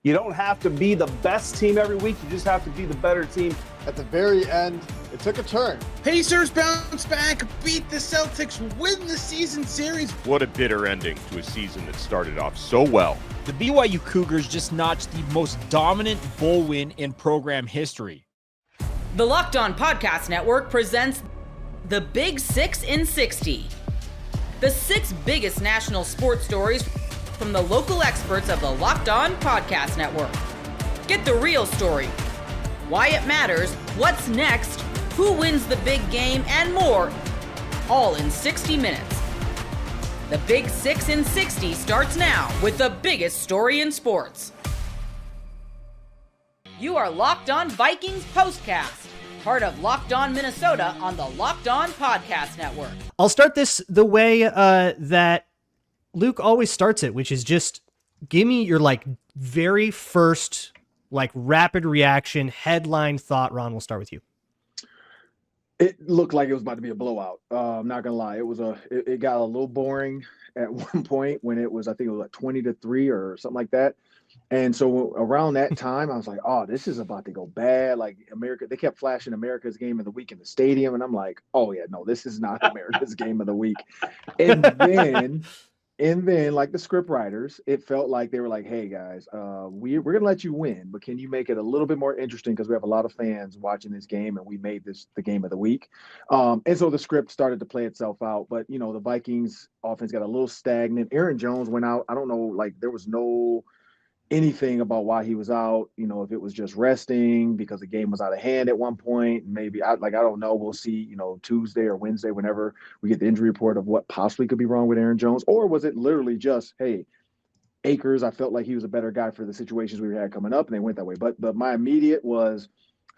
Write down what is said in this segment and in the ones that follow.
You don't have to be the best team every week. You just have to be the better team. At the very end, it took a turn. Pacers bounce back, beat the Celtics, win the season series. What a bitter ending to a season that started off so well. The BYU Cougars just notched the most dominant bowl win in program history. The Locked On Podcast Network presents the Big 6 in 60. The 6 biggest national sports stories from the local experts of the Locked On Podcast Network. Get the real story, why it matters, what's next, who wins the big game, and more, all in 60 minutes. The Big 6 in 60 starts now with the biggest story in sports. You are Locked On Vikings Postcast, part of Locked On Minnesota on the Locked On Podcast Network. I'll start this the way that Luke always starts it, which is just give me your very first rapid reaction headline thought. Ron, we'll start with you. It looked like it was about to be a blowout. I'm not gonna lie. It got a little boring at one point when it was, I think it was 20-3 or something like that. And so around that time, I was like, oh, this is about to go bad. Like America, they kept flashing America's game of the week in the stadium. And I'm like, oh yeah, no, this is not America's game of the week. And then like the script writers, it felt like they were like, hey guys, we're going to let you win, but can you make it a little bit more interesting? Because we have a lot of fans watching this game and we made this the game of the week. And so the script started to play itself out, but the Vikings offense got a little stagnant. Aaron Jones went out. I don't know, there was no anything about why he was out, if it was just resting because the game was out of hand at one point. Maybe I don't know. We'll see, Tuesday or Wednesday, whenever we get the injury report of what possibly could be wrong with Aaron Jones. Or was it literally just, hey, Akers, I felt like he was a better guy for the situations we had coming up, and they went that way. But my immediate was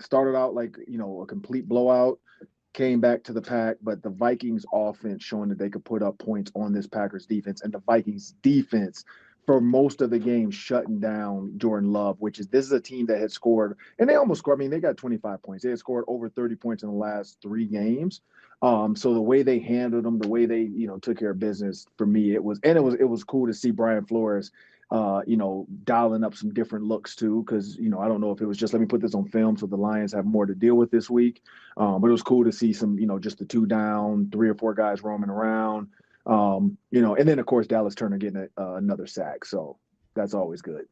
started out a complete blowout, came back to the pack, but the Vikings offense showing that they could put up points on this Packers defense, and the Vikings defense for most of the game shutting down Jordan Love, this is a team that had scored, and they almost scored. I mean, they got 25 points. They had scored over 30 points in the last 3 games. So the way they handled them, the way they, took care of business, for me, it was cool to see Brian Flores, dialing up some different looks too. Cause I don't know if it was just, let me put this on film so the Lions have more to deal with this week. But it was cool to see some, just the 2 down, 3 or 4 guys roaming around. And then of course Dallas Turner getting another sack, so that's always good.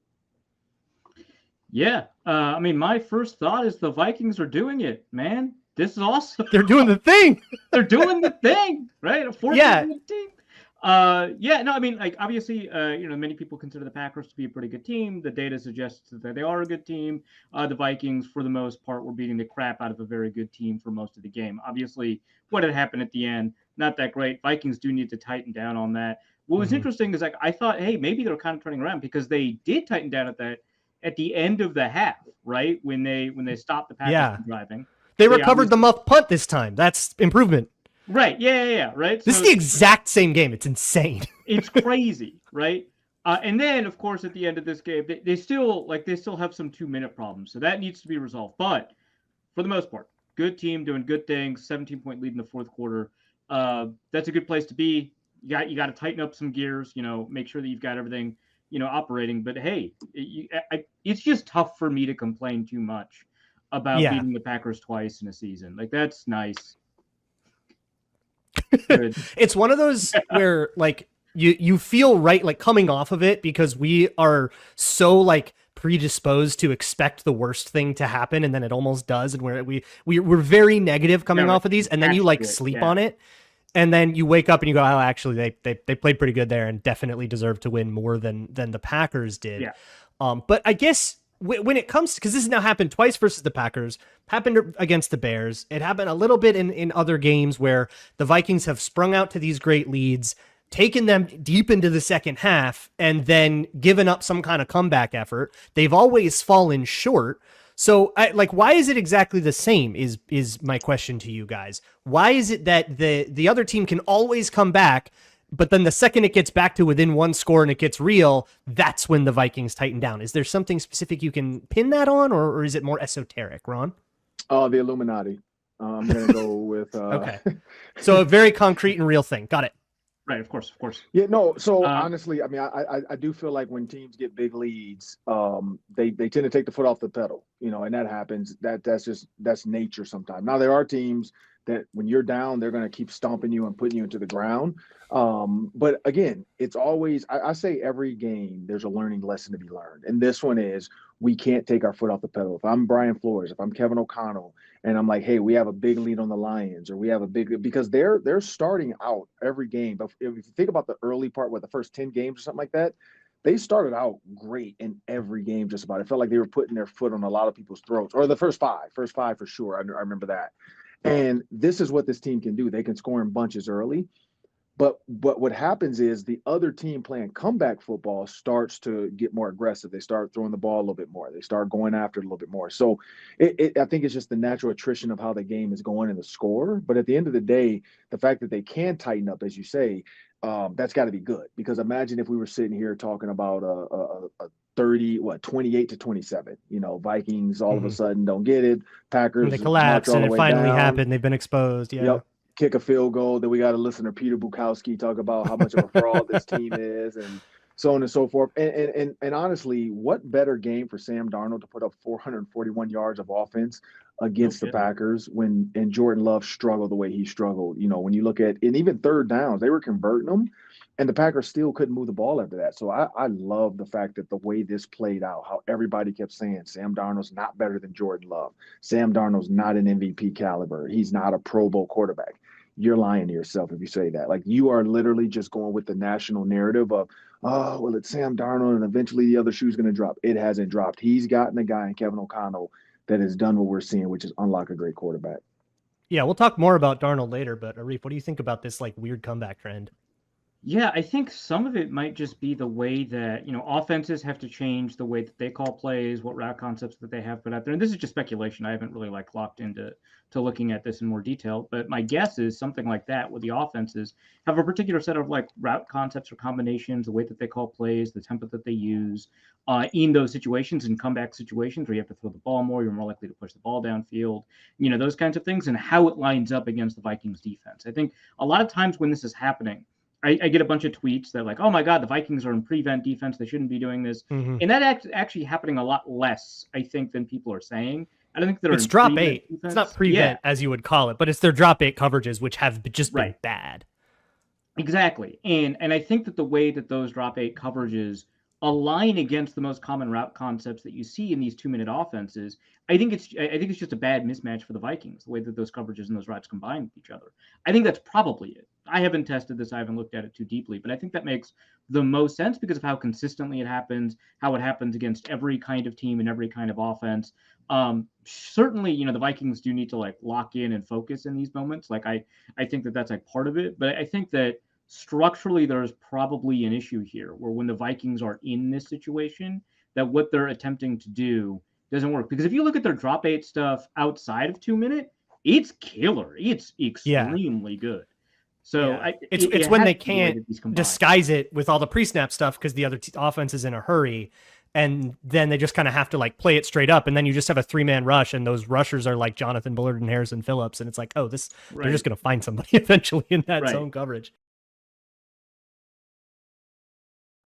Yeah, my first thought is the Vikings are doing it, man. This is awesome. They're doing the thing. They're doing the thing, right? A 14 team. Obviously, many people consider the Packers to be a pretty good team. The data suggests that they are a good team. The Vikings, for the most part, were beating the crap out of a very good team for most of the game. Obviously, what had happened at the end, not that great. Vikings do need to tighten down on that. What was interesting is I thought, hey, maybe they're kind of turning around because they did tighten down at the end of the half, right? When they stopped the Packers from driving. They recovered the muff punt this time. That's improvement. Right. Yeah. Right. This is the exact same game. It's insane. It's crazy, right? And then, of course, at the end of this game, they still have some 2-minute problems, so that needs to be resolved. But for the most part, good team doing good things. 17-point lead in the fourth quarter. That's a good place to be. You got to tighten up some gears. Make sure that you've got everything operating. But hey, it's just tough for me to complain too much about beating the Packers twice in a season. That's nice. It's one of those where you feel right, coming off of it, because we are so predisposed to expect the worst thing to happen, and then it almost does, and we're very negative coming off of these, and then you sleep on it, and then you wake up and you go, oh, actually they played pretty good there and definitely deserved to win more than the Packers did. But I guess when it comes to, because this has now happened twice versus the Packers, happened against the Bears, it happened a little bit in other games where the Vikings have sprung out to these great leads, taken them deep into the second half, and then given up some kind of comeback effort. They've always fallen short. So why is it exactly the same is my question to you guys. Why is it that the other team can always come back, but then the second it gets back to within 1 score and it gets real, that's when the Vikings tighten down? Is there something specific you can pin that on, or is it more esoteric, Ron? The Illuminati. I'm going to go with... Okay. So a very concrete and real thing. Got it. Right, of course. Yeah, no. So honestly, I mean, I do feel like when teams get big leads, they tend to take the foot off the pedal, and that happens. That's nature sometimes. Now there are teams that when you're down, they're going to keep stomping you and putting you into the ground. But again, it's always, I say every game, there's a learning lesson to be learned. And this one is, we can't take our foot off the pedal. If I'm Brian Flores, if I'm Kevin O'Connell, and I'm like, hey, we have a big lead on the Lions, or we have a big, because they're starting out every game. But if you think about the early part, the first 10 games or something like that, they started out great in every game, just about. It felt like they were putting their foot on a lot of people's throats, or the first five for sure. I remember that. And this is what this team can do. They can score in bunches early. But what happens is the other team playing comeback football starts to get more aggressive. They start throwing the ball a little bit more. They start going after it a little bit more. So I think it's just the natural attrition of how the game is going and the score. But at the end of the day, the fact that they can tighten up, as you say, that's got to be good. Because imagine if we were sitting here talking about a 28-27. Vikings all of a sudden don't get it. Packers, and they collapse, and it finally happened. They've been exposed. Yeah. Yep. Kick a field goal. Then we got to listen to Peter Bukowski talk about how much of a fraud this team is, and so on and so forth. And honestly, what better game for Sam Darnold to put up 441 yards of offense against the Packers and Jordan Love struggled the way he struggled. When you look at, and even third downs, they were converting them, and the Packers still couldn't move the ball after that. So I love the fact that the way this played out, how everybody kept saying Sam Darnold's not better than Jordan Love. Sam Darnold's not an MVP caliber. He's not a Pro Bowl quarterback. You're lying to yourself if you say that. Like, you are literally just going with the national narrative of, oh, well, it's Sam Darnold and eventually the other shoe's going to drop. It hasn't dropped. He's gotten a guy in Kevin O'Connell that has done what we're seeing, which is unlock a great quarterback. Yeah, we'll talk more about Darnold later, but Arif, what do you think about this weird comeback trend? Yeah, I think some of it might just be the way that, offenses have to change the way that they call plays, what route concepts that they have put out there. And this is just speculation. I haven't really locked into looking at this in more detail. But my guess is something like that, where the offenses have a particular set of route concepts or combinations, the way that they call plays, the tempo that they use in those situations, in comeback situations where you have to throw the ball more, you're more likely to push the ball downfield, those kinds of things, and how it lines up against the Vikings defense. I think a lot of times when this is happening, I get a bunch of tweets that oh my God, the Vikings are in prevent defense. They shouldn't be doing this. Mm-hmm. And that actually happening a lot less, I think, than people are saying. I don't think they're It's drop 8. Defense. It's not prevent as you would call it, but it's their drop 8 coverages, which have just been bad. Exactly. And I think that the way that those drop 8 coverages align against the most common route concepts that you see in these 2-minute offenses, I think it's just a bad mismatch for the Vikings, the way that those coverages and those routes combine with each other. I think that's probably it. I haven't tested this. I haven't looked at it too deeply, but I think that makes the most sense because of how consistently it happens, how it happens against every kind of team and every kind of offense. Certainly, the Vikings do need to lock in and focus in these moments. I think that that's part of it, but I think that structurally there's probably an issue here where when the Vikings are in this situation, that what they're attempting to do doesn't work. Because if you look at their drop 8 stuff outside of 2-minute, it's killer. It's extremely good. So it's when they can't disguise it with all the pre-snap stuff because the other offense is in a hurry, and then they just kind of have to play it straight up, and then you just have a 3-man rush, and those rushers are like Jonathan Bullard and Harrison Phillips, and it's they're just going to find somebody eventually in that zone coverage.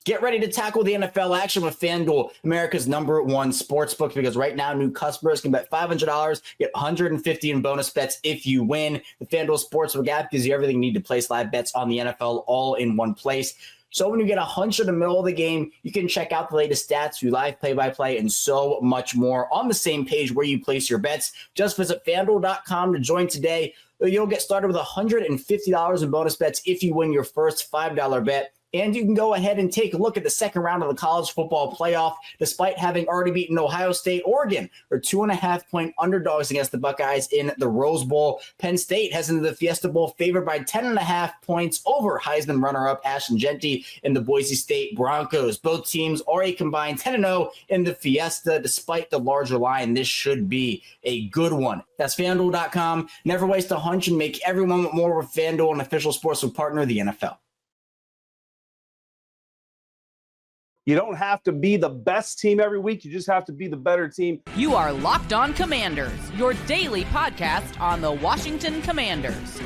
Get ready to tackle the NFL action with FanDuel, America's #1 sportsbook, because right now new customers can bet $500, get $150 in bonus bets if you win. The FanDuel Sportsbook app gives you everything you need to place live bets on the NFL all in one place. So when you get 100 in the middle of the game, you can check out the latest stats, do live play-by-play, and so much more on the same page where you place your bets. Just visit FanDuel.com to join today. You'll get started with $150 in bonus bets if you win your first $5 bet. And you can go ahead and take a look at the second round of the college football playoff. Despite having already beaten Ohio State, Oregon are 2.5-point underdogs against the Buckeyes in the Rose Bowl. Penn State heads into the Fiesta Bowl favored by 10.5 points over Heisman runner-up Ashton Jeanty and the Boise State Broncos. Both teams are a combined 10-0 in the Fiesta. Despite the larger line, this should be a good one. That's FanDuel.com. Never waste a hunch and make every moment more with FanDuel, an official sportsbook partner of the NFL. You don't have to be the best team every week. You just have to be the better team. You are Locked On Commanders, your daily podcast on the Washington Commanders.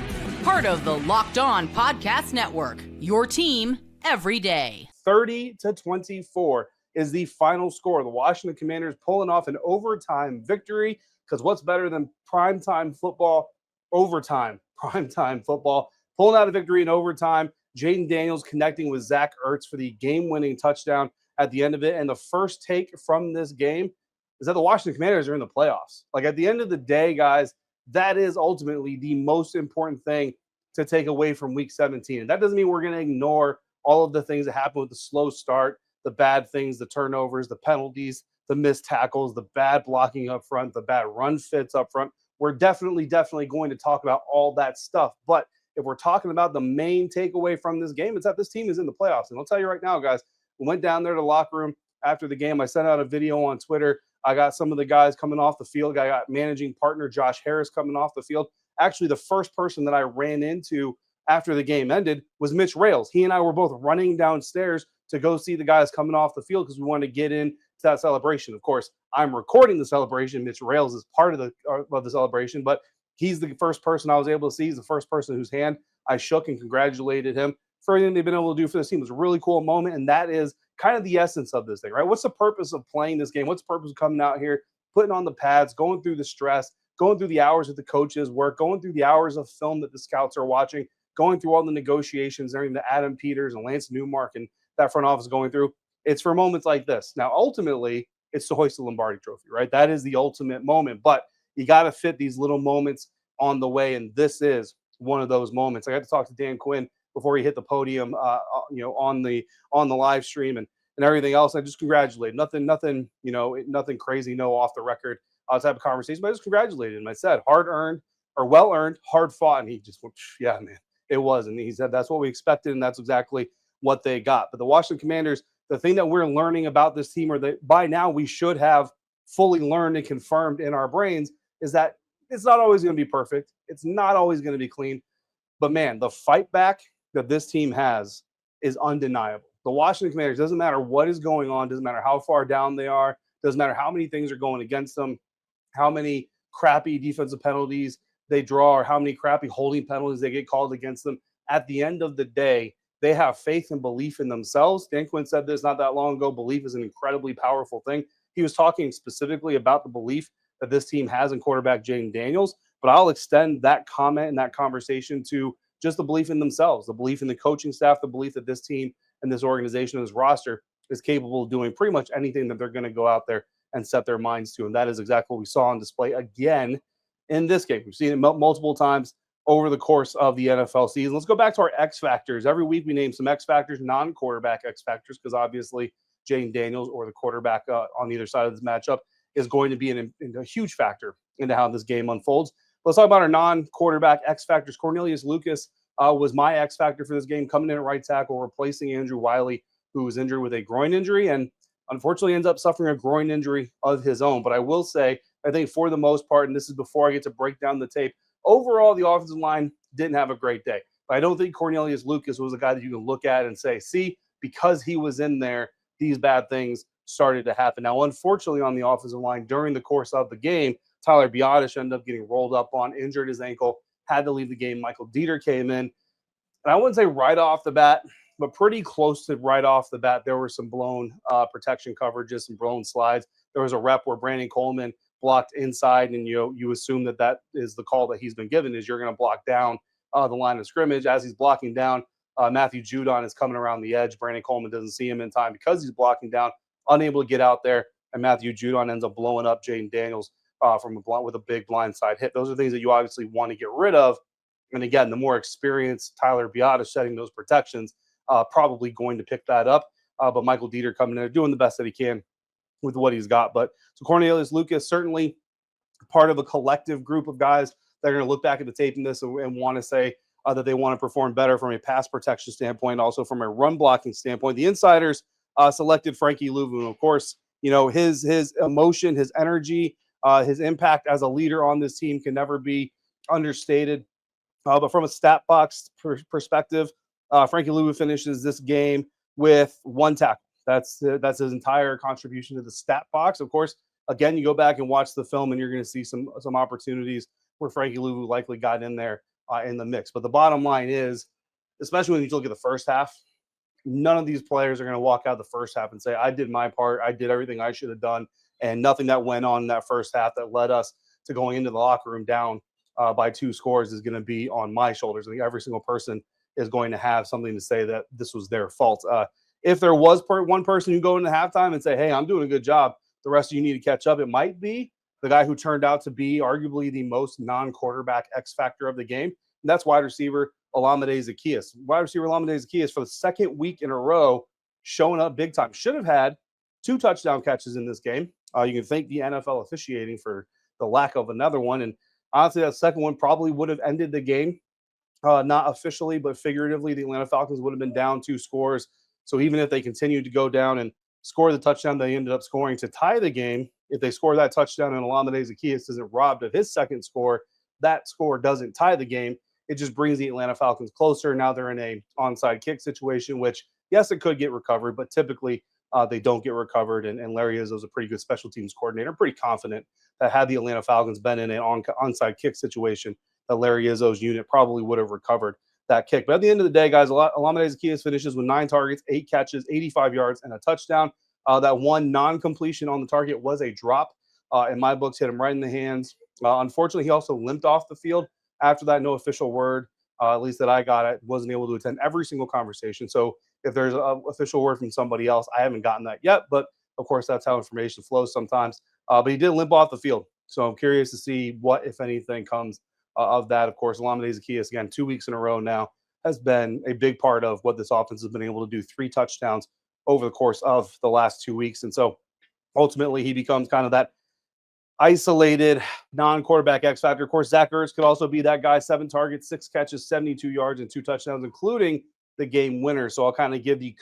Part of the Locked On Podcast Network, your team every day. 30-24 is the final score. The Washington Commanders pulling off an overtime victory, because what's better than primetime football? Overtime, primetime football. Pulling out a victory in overtime. Jaden Daniels connecting with Zach Ertz for the game-winning touchdown at the end of it. And the first take from this game is that the Washington Commanders are in the playoffs. Like, at the end of the day, guys, that is ultimately the most important thing to take away from Week 17. And that doesn't mean we're going to ignore all of the things that happened with the slow start, the bad things, the turnovers, the penalties, the missed tackles, the bad blocking up front, the bad run fits up front. We're definitely going to talk about all that stuff. But if we're talking about the main takeaway from this game, it's that this team is in the playoffs. And I'll tell you right now, guys, we went down there to the locker room after the game. I sent out a video on Twitter. I got some of the guys coming off the field. I got managing partner Josh Harris coming off the field. Actually, the first person that I ran into after the game ended was Mitch Rales. He and I were both running downstairs to go see the guys coming off the field because we wanted to get into that celebration. Of course, I'm recording the celebration. Mitch Rales is part of the celebration, but he's the first person I was able to see. He's the first person whose hand I shook and congratulated him for everything they've been able to do for this team. It was a really cool moment, and that is kind of the essence of this thing, right? What's the purpose of playing this game? What's the purpose of coming out here, putting on the pads, going through the stress, going through the hours that the coaches work, going through the hours of film that the scouts are watching, going through all the negotiations, everything that Adam Peters and Lance Newmark and that front office going through? It's for moments like this. Now, ultimately, it's to hoist the Lombardi Trophy, right? That is the ultimate moment, but you got to fit these little moments on the way, and this is one of those moments. I got to talk to Dan Quinn before he hit the podium, on the live stream and everything else. I just congratulated. Nothing crazy, no off the record type of conversation, but I just congratulated him. I said, hard-earned or well-earned, hard-fought, and he just went, yeah, man, it was. And he said, that's what we expected, and that's exactly what they got. But the Washington Commanders, the thing that we're learning about this team, or that by now we should have fully learned and confirmed in our brains, is that it's not always going to be perfect. It's not always going to be clean. But, man, the fight back that this team has is undeniable. The Washington Commanders, doesn't matter what is going on, doesn't matter how far down they are, doesn't matter how many things are going against them, how many crappy defensive penalties they draw, or how many crappy holding penalties they get called against them. At the end of the day, they have faith and belief in themselves. Dan Quinn said this not that long ago. Belief is an incredibly powerful thing. He was talking specifically about the belief that this team has in quarterback Jaden Daniels, but I'll extend that comment and that conversation to just the belief in themselves, the belief in the coaching staff, the belief that this team and this organization and this roster is capable of doing pretty much anything that they're going to go out there and set their minds to. And that is exactly what we saw on display again in this game. We've seen it multiple times over the course of the NFL season. Let's go back to our X factors. Every week we name some X factors, non-quarterback X factors, because obviously Jaden Daniels or the quarterback on either side of this matchup is going to be a huge factor into how this game unfolds. Let's talk about our non-quarterback X factors. Cornelius Lucas was my X factor for this game, coming in at right tackle, replacing Andrew Wiley, who was injured with a groin injury and unfortunately ends up suffering a groin injury of his own. But I will say, I think for the most part, and this is before I get to break down the tape, overall, the offensive line didn't have a great day. But I don't think Cornelius Lucas was a guy that you can look at and say, see, because he was in there, these bad things started to happen. Now, unfortunately, on the offensive line, during the course of the game, Tyler Biadasz ended up getting rolled up on, injured his ankle, had to leave the game. Michael Dieter came in. And I wouldn't say right off the bat, but pretty close to right off the bat, there were some blown protection coverages, some blown slides. There was a rep where Brandon Coleman blocked inside, and you assume that is the call that he's been given, is you're going to block down the line of scrimmage. As he's blocking down, Matthew Judon is coming around the edge. Brandon Coleman doesn't see him in time because he's blocking down, unable to get out there, and Matthew Judon ends up blowing up Jaden Daniels with a big blindside hit. Those are things that you obviously want to get rid of. And again, the more experienced Tyler Biadasz setting those protections, probably going to pick that up. But Michael Dieter coming in there doing the best that he can with what he's got. But so Cornelius Lucas, certainly part of a collective group of guys that are going to look back at the tape in this and want to say that they want to perform better from a pass protection standpoint, also from a run blocking standpoint. The insiders selected Frankie Louvu. Of course, his emotion, his energy, his impact as a leader on this team can never be understated. But from a stat box perspective, Frankie Louvu finishes this game with 1 tackle. That's his entire contribution to the stat box. Of course, again, you go back and watch the film, and you're going to see some opportunities where Frankie Louvu likely got in there in the mix. But the bottom line is, especially when you look at the first half, none of these players are going to walk out the first half and say, I did my part, I did everything I should have done, and nothing that went on in that first half that led us to going into the locker room down by 2 scores is going to be on my shoulders. I think every single person is going to have something to say that this was their fault. If there was one person who go into halftime and say, hey, I'm doing a good job, the rest of you need to catch up, it might be the guy who turned out to be arguably the most non-quarterback X factor of the game, and that's wide receiver Olamide Zaccheaus. Wide receiver Olamide Zaccheaus for the second week in a row showing up big time. Should have had 2 touchdown catches in this game. You can thank the NFL officiating for the lack of another one. And honestly, that second one probably would have ended the game. Not officially, but figuratively, the Atlanta Falcons would have been down 2 scores. So even if they continued to go down and score the touchdown they ended up scoring to tie the game, if they score that touchdown and Olamide Zaccheaus isn't robbed of his second score, that score doesn't tie the game. It just brings the Atlanta Falcons closer. Now they're in a onside kick situation, which, yes, it could get recovered, but typically they don't get recovered. And Larry Izzo is a pretty good special teams coordinator. I'm pretty confident that had the Atlanta Falcons been in an onside kick situation, that Larry Izzo's unit probably would have recovered that kick. But at the end of the day, guys, Olamide Zaccheaus finishes with 9 targets, 8 catches, 85 yards, and a touchdown. That one non-completion on the target was a drop. In my books, hit him right in the hands. Unfortunately, he also limped off the field. After that, no official word, at least that I got. I wasn't able to attend every single conversation. So if there's an official word from somebody else, I haven't gotten that yet. But, of course, that's how information flows sometimes. But he did limp off the field. So I'm curious to see what, if anything, comes of that. Of course, Olamide Zaccheaus, again, 2 weeks in a row now, has been a big part of what this offense has been able to do. 3 touchdowns over the course of the last 2 weeks. And so ultimately he becomes kind of that isolated non-quarterback X factor. Of course, Zach Ertz could also be that guy. 7 targets, 6 catches, 72 yards, and 2 touchdowns, including the game winner. So I'll kind of give the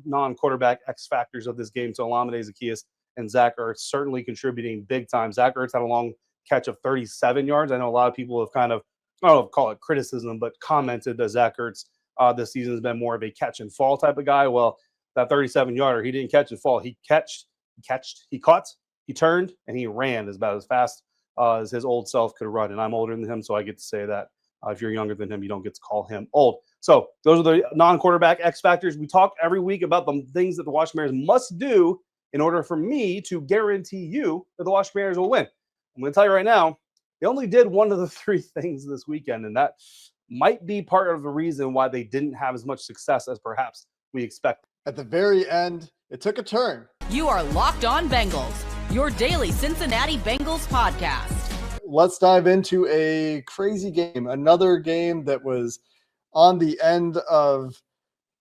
non-quarterback X factors of this game to Olamide Zaccheaus and Zach Ertz, certainly contributing big time. Zach Ertz had a long catch of 37 yards. I know a lot of people have kind of, I don't know if call it criticism, but commented that Zach Ertz this season has been more of a catch and fall type of guy. Well, that 37-yarder, he didn't catch and fall. He caught, he turned, and he ran about as fast as his old self could run. And I'm older than him, so I get to say that. If you're younger than him, you don't get to call him old. So those are the non-quarterback X factors. We talk every week about the things that the Washington Mariners must do in order for me to guarantee you that the Washington Mariners will win. I'm going to tell you right now, they only did one of the 3 things this weekend, and that might be part of the reason why they didn't have as much success as perhaps we expected. At the very end, it took a turn. You are Locked On Bengals, your daily Cincinnati Bengals podcast. Let's dive into a crazy game. Another game that was on the end of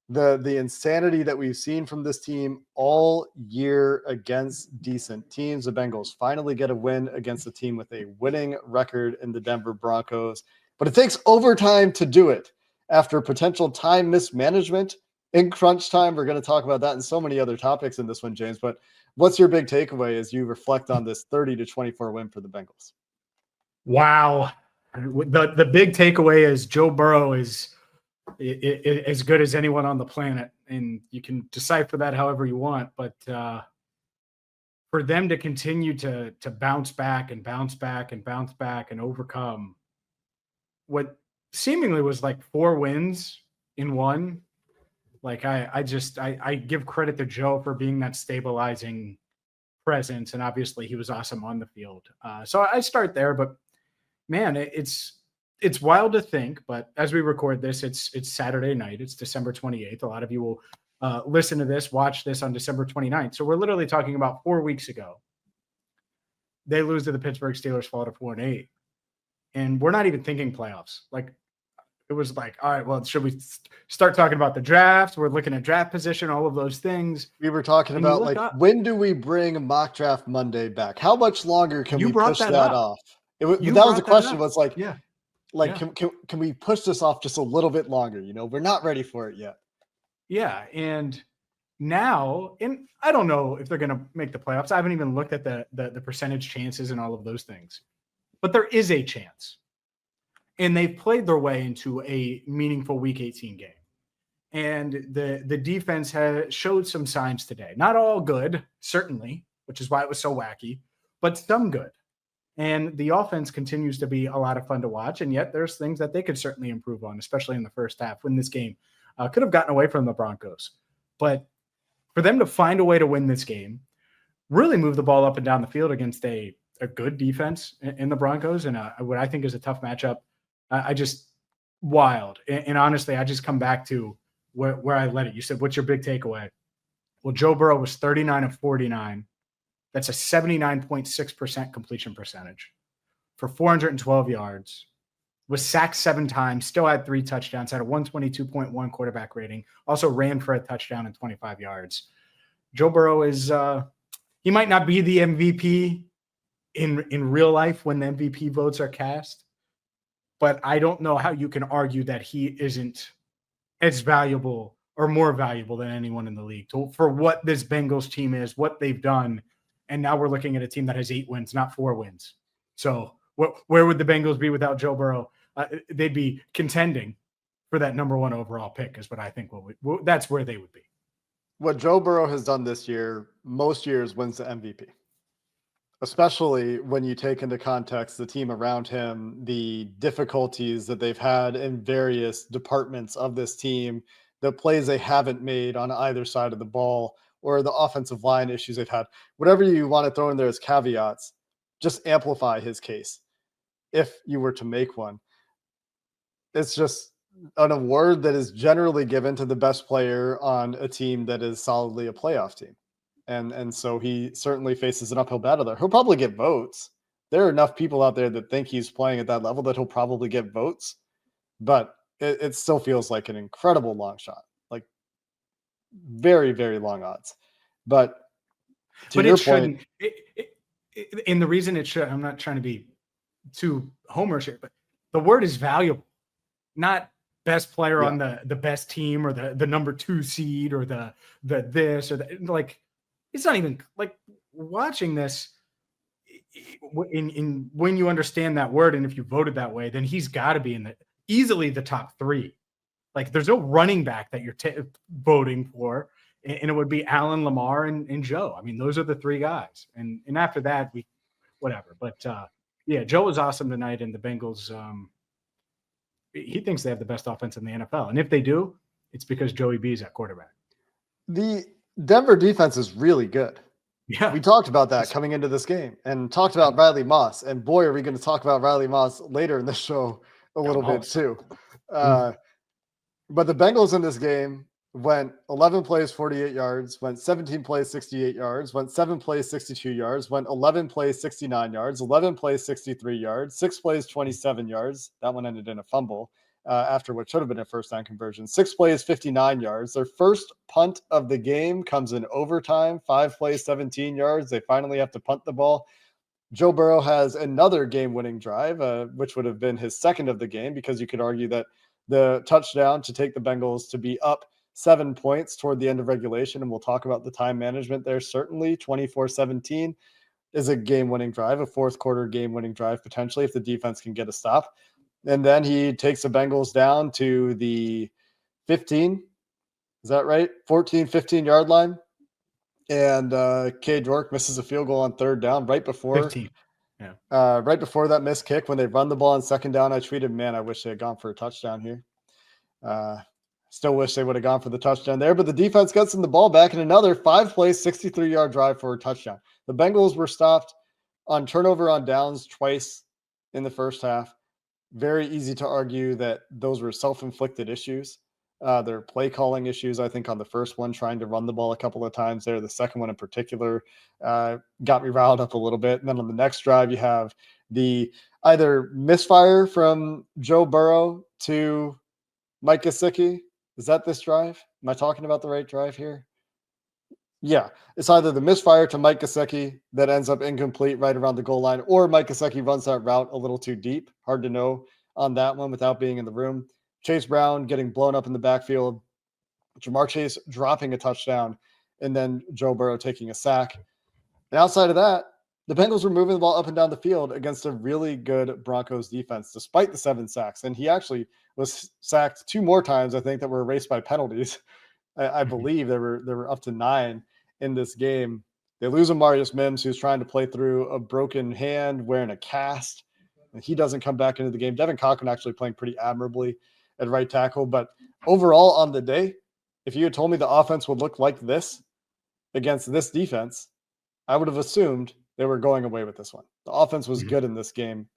the insanity that we've seen from this team all year against decent teams. The Bengals finally get a win against a team with a winning record in the Denver Broncos. But it takes overtime to do it after potential time mismanagement in crunch time. We're going to talk about that and so many other topics in this one, James. But what's your big takeaway as you reflect on this 30-24 win for the Bengals? Wow. The big takeaway is Joe Burrow is as good as anyone on the planet. And you can decipher that however you want. But for them to continue to bounce back and bounce back and bounce back and overcome what seemingly was like 4 wins in one. Like I give credit to Joe for being that stabilizing presence. And obviously he was awesome on the field. So I start there, but man, it's wild to think, but as we record this, it's Saturday night. It's December 28th. A lot of you will listen to this, watch this on December 29th. So we're literally talking about 4 weeks ago. They lose to the Pittsburgh Steelers, fall to 4-8. And we're not even thinking playoffs. Like, it was like, all right, well, should we start talking about the draft? We're looking at draft position, all of those things. We were talking about, like, when do we bring Mock Draft Monday back? How much longer can we push that off? That was the question. Was like, yeah. Can we push this off just a little bit longer? You know, we're not ready for it yet. Yeah. And now, and I don't know if they're going to make the playoffs. I haven't even looked at the percentage chances and all of those things. But there is a chance. And they've played their way into a meaningful Week 18 game. And the defense has showed some signs today. Not all good, certainly, which is why it was so wacky, but some good. And the offense continues to be a lot of fun to watch. And yet there's things that they could certainly improve on, especially in the first half when this game could have gotten away from the Broncos. But for them to find a way to win this game, really move the ball up and down the field against a good defense in the Broncos and what I think is a tough matchup, I just wild. And honestly, I just come back to where I led it. You said, what's your big takeaway? Well, Joe Burrow was 39 of 49. That's a 79.6% completion percentage for 412 yards, was sacked 7 times, still had 3 touchdowns, had a 122.1 quarterback rating, also ran for a touchdown and 25 yards. Joe Burrow is he might not be the MVP in real life when the MVP votes are cast, but I don't know how you can argue that he isn't as valuable or more valuable than anyone in the league for what this Bengals team is, what they've done. And now we're looking at a team that has 8 wins, not 4 wins. So where would the Bengals be without Joe Burrow? They'd be contending for that number 1 overall pick is what I think that's where they would be. What Joe Burrow has done this year, most years wins the MVP, especially when you take into context the team around him, the difficulties that they've had in various departments of this team, the plays they haven't made on either side of the ball, or the offensive line issues they've had. Whatever you want to throw in there as caveats, just amplify his case if you were to make one. It's just an award that is generally given to the best player on a team that is solidly a playoff team. And so he certainly faces an uphill battle there. He'll probably get votes. There are enough people out there that think he's playing at that level that he'll probably get votes, but it still feels like an incredible long shot. Like very, very long odds. But your point, and the reason it should, I'm not trying to be too homerish here, but the word is valuable, not best player on the best team or the number 2 seed or the this or the, like, it's not even like watching this in when you understand that word. And if you voted that way, then he's got to be easily the top 3. Like there's no running back that you're voting for. And it would be Allen, Lamar, and Joe. I mean, those are the 3 guys. And after that, whatever. But yeah, Joe was awesome tonight. And the Bengals, he thinks they have the best offense in the NFL. And if they do, it's because Joey B is at quarterback. The Denver defense is really good. Yeah. We talked about that coming into this game and talked about Riley Moss. And boy, are we going to talk about Riley Moss later in the show a little bit too. But the Bengals in this game went 11 plays, 48 yards, went 17 plays, 68 yards, went 7 plays, 62 yards, went 11 plays, 69 yards, 11 plays, 63 yards, 6 plays, 27 yards. That one ended in a fumble after what should have been a first down conversion. 6 plays, 59 yards. Their first punt of the game comes in overtime, 5 plays, 17 yards. They finally have to punt the ball. Joe Burrow has another game-winning drive, which would have been his second of the game, because you could argue that the touchdown to take the Bengals to be up 7 points toward the end of regulation, and we'll talk about the time management there. Certainly 24-17 is a game-winning drive, a fourth quarter game-winning drive potentially if the defense can get a stop. And then he takes the Bengals down to the 15. Is that right? 14, 15-yard line. And Cade York misses a field goal on third down right before 15. Yeah. Right before that missed kick when they run the ball on second down. I tweeted, man, I wish they had gone for a touchdown here. Still wish they would have gone for the touchdown there, but the defense gets them the ball back in another 5-play, 63-yard drive for a touchdown. The Bengals were stopped on turnover on downs twice in the first half. Very easy to argue that those were self-inflicted issues. Their play calling issues, I think, on the first one, trying to run the ball a couple of times there. The second one in particular got me riled up a little bit. And then on the next drive, you have the either misfire from Joe Burrow to Mike Gesicki. Is that this drive? Am I talking about the right drive here? Yeah. It's either the misfire to Mike Gesicki that ends up incomplete right around the goal line, or Mike Gesicki runs that route a little too deep. Hard to know on that one without being in the room. Chase Brown getting blown up in the backfield. Jamar Chase dropping a touchdown, and then Joe Burrow taking a sack. And outside of that, the Bengals were moving the ball up and down the field against a really good Broncos defense, despite the 7 sacks. And he actually was sacked 2 more times, I think, that were erased by penalties. I believe there were up to 9 in this game. They lose a Marius Mims, who's trying to play through a broken hand, wearing a cast, and he doesn't come back into the game. Devin Cochran actually playing pretty admirably at right tackle. But overall on the day, if you had told me the offense would look like this against this defense, I would have assumed they were going away with this one. The offense was good in this game.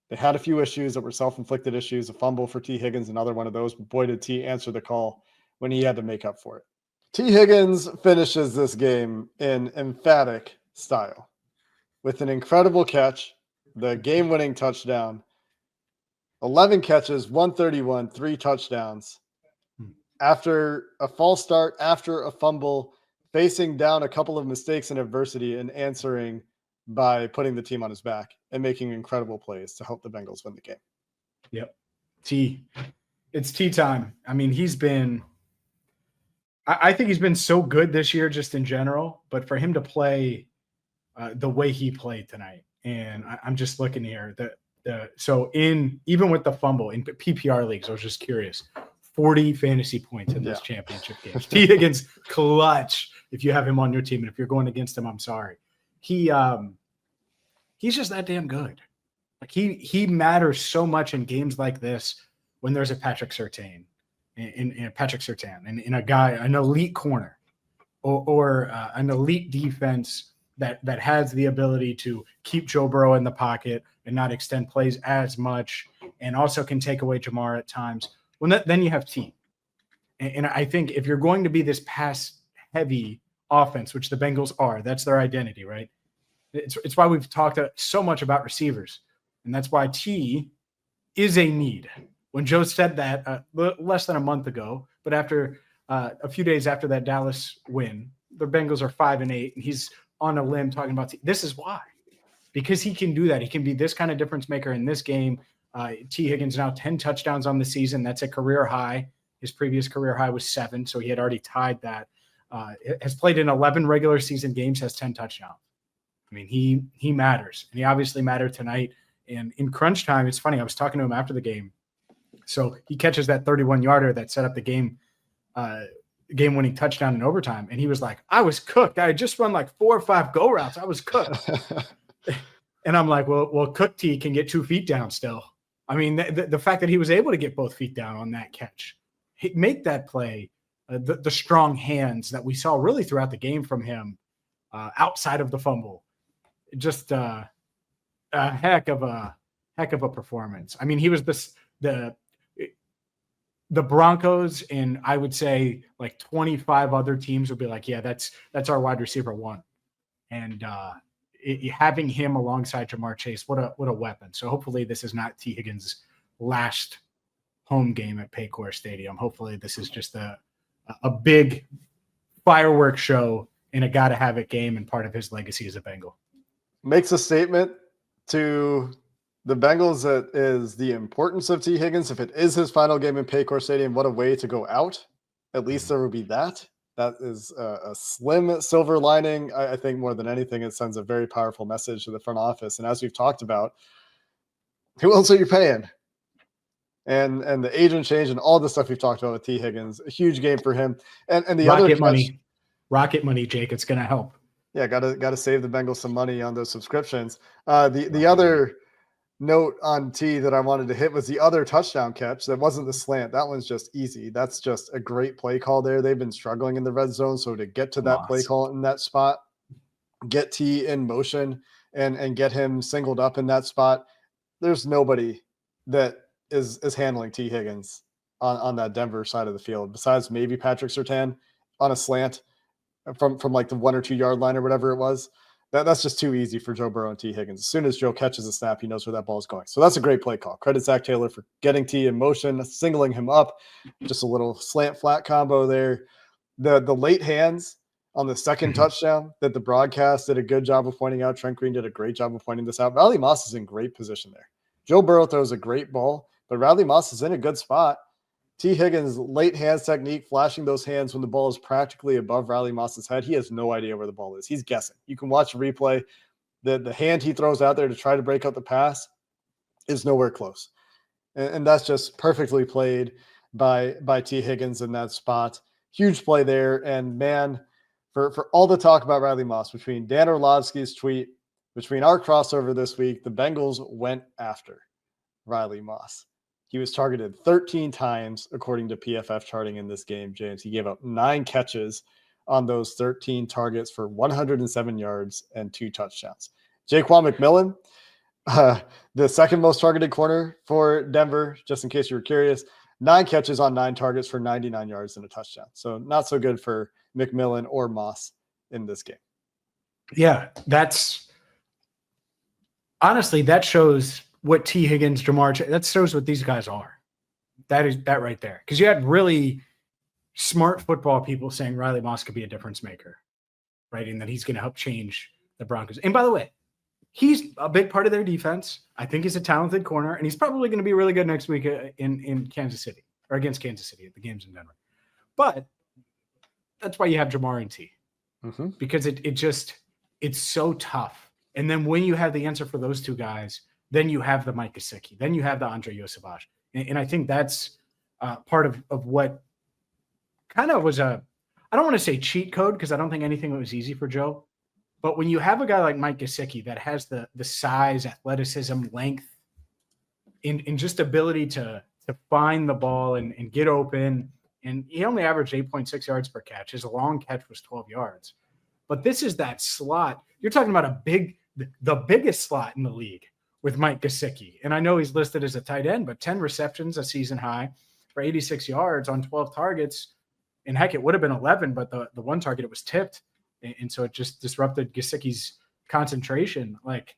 They had a few issues that were self-inflicted issues, a fumble for T. Higgins, another one of those. But boy, did T answer the call when he had to make up for it. T. Higgins finishes this game in emphatic style with an incredible catch, the game-winning touchdown, 11 catches, 131, 3 touchdowns. After a false start, after a fumble, facing down a couple of mistakes in adversity and answering by putting the team on his back and making incredible plays to help the Bengals win the game. Yep. It's T time. I mean, I think he's been so good this year just in general, but for him to play the way he played tonight, and I'm just looking here even with the fumble in PPR leagues, I was just curious, 40 fantasy points in this championship game. T. Higgins clutch if you have him on your team, and if you're going against him, I'm sorry. He's just that damn good. Like he matters so much in games like this when there's a Patrick Surtain and in a guy, an elite corner or an elite defense that has the ability to keep Joe Burrow in the pocket and not extend plays as much, and also can take away Jamar at times. Then you have T. And I think if you're going to be this pass-heavy offense, which the Bengals are, that's their identity, right? It's why we've talked so much about receivers, and that's why T is a need. When Joe said that less than a month ago, but after a few days after that Dallas win, the Bengals are 5-8, and he's on a limb talking about T. This is why, because he can do that. He can be this kind of difference maker in this game. T. Higgins now 10 touchdowns on the season. That's a career high. His previous career high was 7, so he had already tied that. Has played in 11 regular season games, has 10 touchdowns. I mean, he matters, and he obviously mattered tonight. And in crunch time, it's funny, I was talking to him after the game. So he catches that 31-yarder that set up the game-winning touchdown in overtime, and he was like, I was cooked. I had just run like 4 or 5 go routes. I was cooked. And I'm like, well, Cook T can get 2 feet down still. I mean, the fact that he was able to get both feet down on that catch, make that play, the strong hands that we saw really throughout the game from him outside of the fumble, just a heck of a performance. I mean, he was the Broncos, and I would say like 25 other teams would be like, yeah, that's our wide receiver 1. And having him alongside Jamar Chase, what a weapon. So hopefully this is not T. Higgins' last home game at Paycor Stadium. Hopefully this is just a big fireworks show and a gotta-have-it game and part of his legacy as a Bengal. Makes a statement to the Bengals that is the importance of T. Higgins. If it is his final game in Paycor Stadium, what a way to go out. At least there will be that. That is a slim silver lining. I think more than anything, it sends a very powerful message to the front office. And as we've talked about, who else are you paying? And the agent change and all the stuff we've talked about with T. Higgins, a huge game for him. And the Rocket money, Jake. It's going to help. Yeah, got to save the Bengals some money on those subscriptions. The other note on T that I wanted to hit was the other touchdown catch. That wasn't the slant. That one's just easy. That's just a great play call there. They've been struggling in the red zone. So to get to that play call in that spot, get T in motion and get him singled up in that spot, there's nobody that is handling T. Higgins on that Denver side of the field besides maybe Patrick Surtain on a slant from like the 1 or 2 yard line or whatever it was. That's just too easy for Joe Burrow and T. Higgins. As soon as Joe catches a snap, he knows where that ball is going. So that's a great play call. Credit Zach Taylor for getting T in motion, singling him up. Just a little slant flat combo there. The late hands on the second touchdown that the broadcast did a good job of pointing out. Trent Green did a great job of pointing this out. Riley Moss is in great position there. Joe Burrow throws a great ball, but Riley Moss is in a good spot. T. Higgins' late hands technique, flashing those hands when the ball is practically above Riley Moss's head. He has no idea where the ball is. He's guessing. You can watch a replay. The hand he throws out there to try to break up the pass is nowhere close. And that's just perfectly played by T. Higgins in that spot. Huge play there. And man, for all the talk about Riley Moss, between Dan Orlovsky's tweet, between our crossover this week, the Bengals went after Riley Moss. He was targeted 13 times, according to PFF charting in this game, James. He gave up 9 catches on those 13 targets for 107 yards and 2 touchdowns. Jaquan McMillan, the second most targeted corner for Denver, just in case you were curious, 9 catches on 9 targets for 99 yards and a touchdown. So not so good for McMillan or Moss in this game. Yeah, honestly, that shows what T. Higgins, that shows what these guys are. That right there. Because you had really smart football people saying Riley Moss could be a difference maker, right? And that he's going to help change the Broncos. And by the way, he's a big part of their defense. I think he's a talented corner, and he's probably going to be really good next week in Kansas City, or against Kansas City at the games in Denver. But that's why you have Jamar and T, because it's so tough. And then when you have the answer for those two guys, then you have the Mike Gesicki, then you have the Andre Yosevach. And I think that's part of what kind of was I don't want to say cheat code, because I don't think anything was easy for Joe. But when you have a guy like Mike Gesicki that has the size, athleticism, length, and just ability to find the ball and get open, and he only averaged 8.6 yards per catch. His long catch was 12 yards. But this is that slot. You're talking about the biggest slot in the league with Mike Gesicki. And I know he's listed as a tight end, but 10 receptions, a season high, for 86 yards on 12 targets. And heck, it would have been 11, but the one target, it was tipped. And so it just disrupted Gesicki's concentration. Like,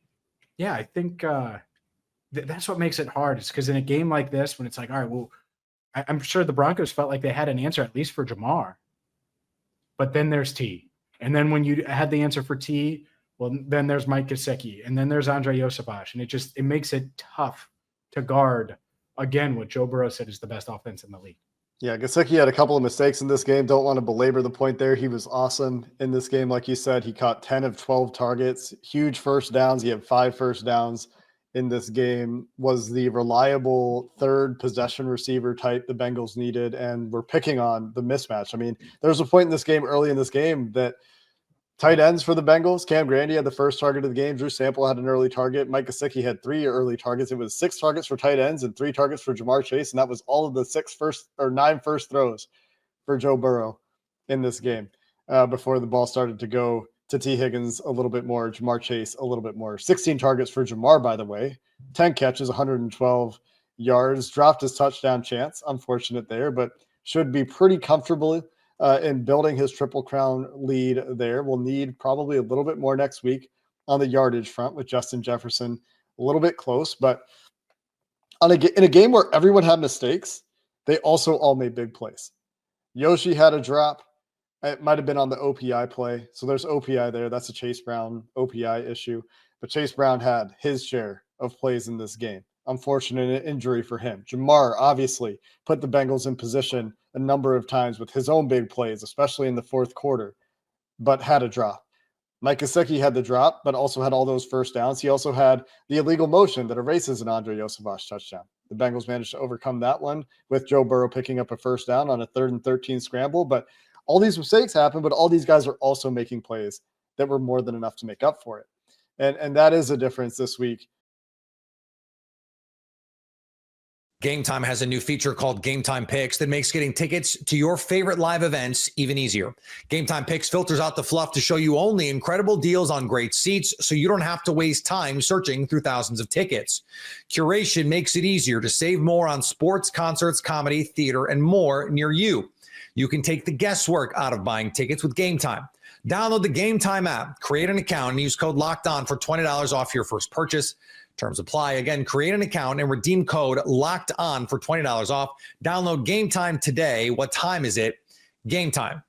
yeah, I think that's what makes it hard. It's because in a game like this, when it's like, all right, well, I'm sure the Broncos felt like they had an answer, at least for Jamar. But then there's T. And then when you had the answer for T, well, then there's Mike Gesicki. And then there's Andre Yosevach. And it makes it tough to guard, again, what Joe Burrow said is the best offense in the league. Yeah, Gesicki had a couple of mistakes in this game. Don't want to belabor the point there. He was awesome in this game. Like you said, he caught 10 of 12 targets, huge first downs. He had 5 first downs in this game, was the reliable third possession receiver type the Bengals needed, and we're picking on the mismatch. I mean, there was a point in this game, early in this game, that tight ends for the Bengals, Cam Grandy had the first target of the game. Drew Sample had an early target. Mike Gesicki had 3 early targets. It was 6 targets for tight ends and 3 targets for Jamar Chase, and that was all of the 9 first throws for Joe Burrow in this game before the ball started to go to T. Higgins a little bit more, Jamar Chase a little bit more. 16 targets for Jamar, by the way. 10 catches, 112 yards. Dropped his touchdown chance. Unfortunate there, but should be pretty comfortable in building his Triple Crown lead there. We'll need probably a little bit more next week on the yardage front with Justin Jefferson a little bit close. But in a game where everyone had mistakes, they also all made big plays. Yoshi had a drop. It might have been on the OPI play. So there's OPI there. That's a Chase Brown OPI issue. But Chase Brown had his share of plays in this game. Unfortunate injury for him. Jamar obviously put the Bengals in position a number of times with his own big plays, especially in the fourth quarter, but had a drop. Mike Gesicki had the drop, but also had all those first downs. He also had the illegal motion that erases an Andre Yosevach touchdown. The Bengals managed to overcome that one with Joe Burrow picking up a first down on a 3rd and 13 scramble. But all these mistakes happen, but all these guys are also making plays that were more than enough to make up for it. And that is a difference this week. Gametime has a new feature called Gametime Picks that makes getting tickets to your favorite live events even easier. Gametime Picks filters out the fluff to show you only incredible deals on great seats, so you don't have to waste time searching through thousands of tickets. Curation makes it easier to save more on sports, concerts, comedy, theater, and more near you. You can take the guesswork out of buying tickets with Gametime. Download the Gametime app, create an account, and use code LOCKEDON for $20 off your first purchase. Terms apply. Again, create an account and redeem code LOCKEDON for $20 off. Download Gametime today. What time is it? Gametime.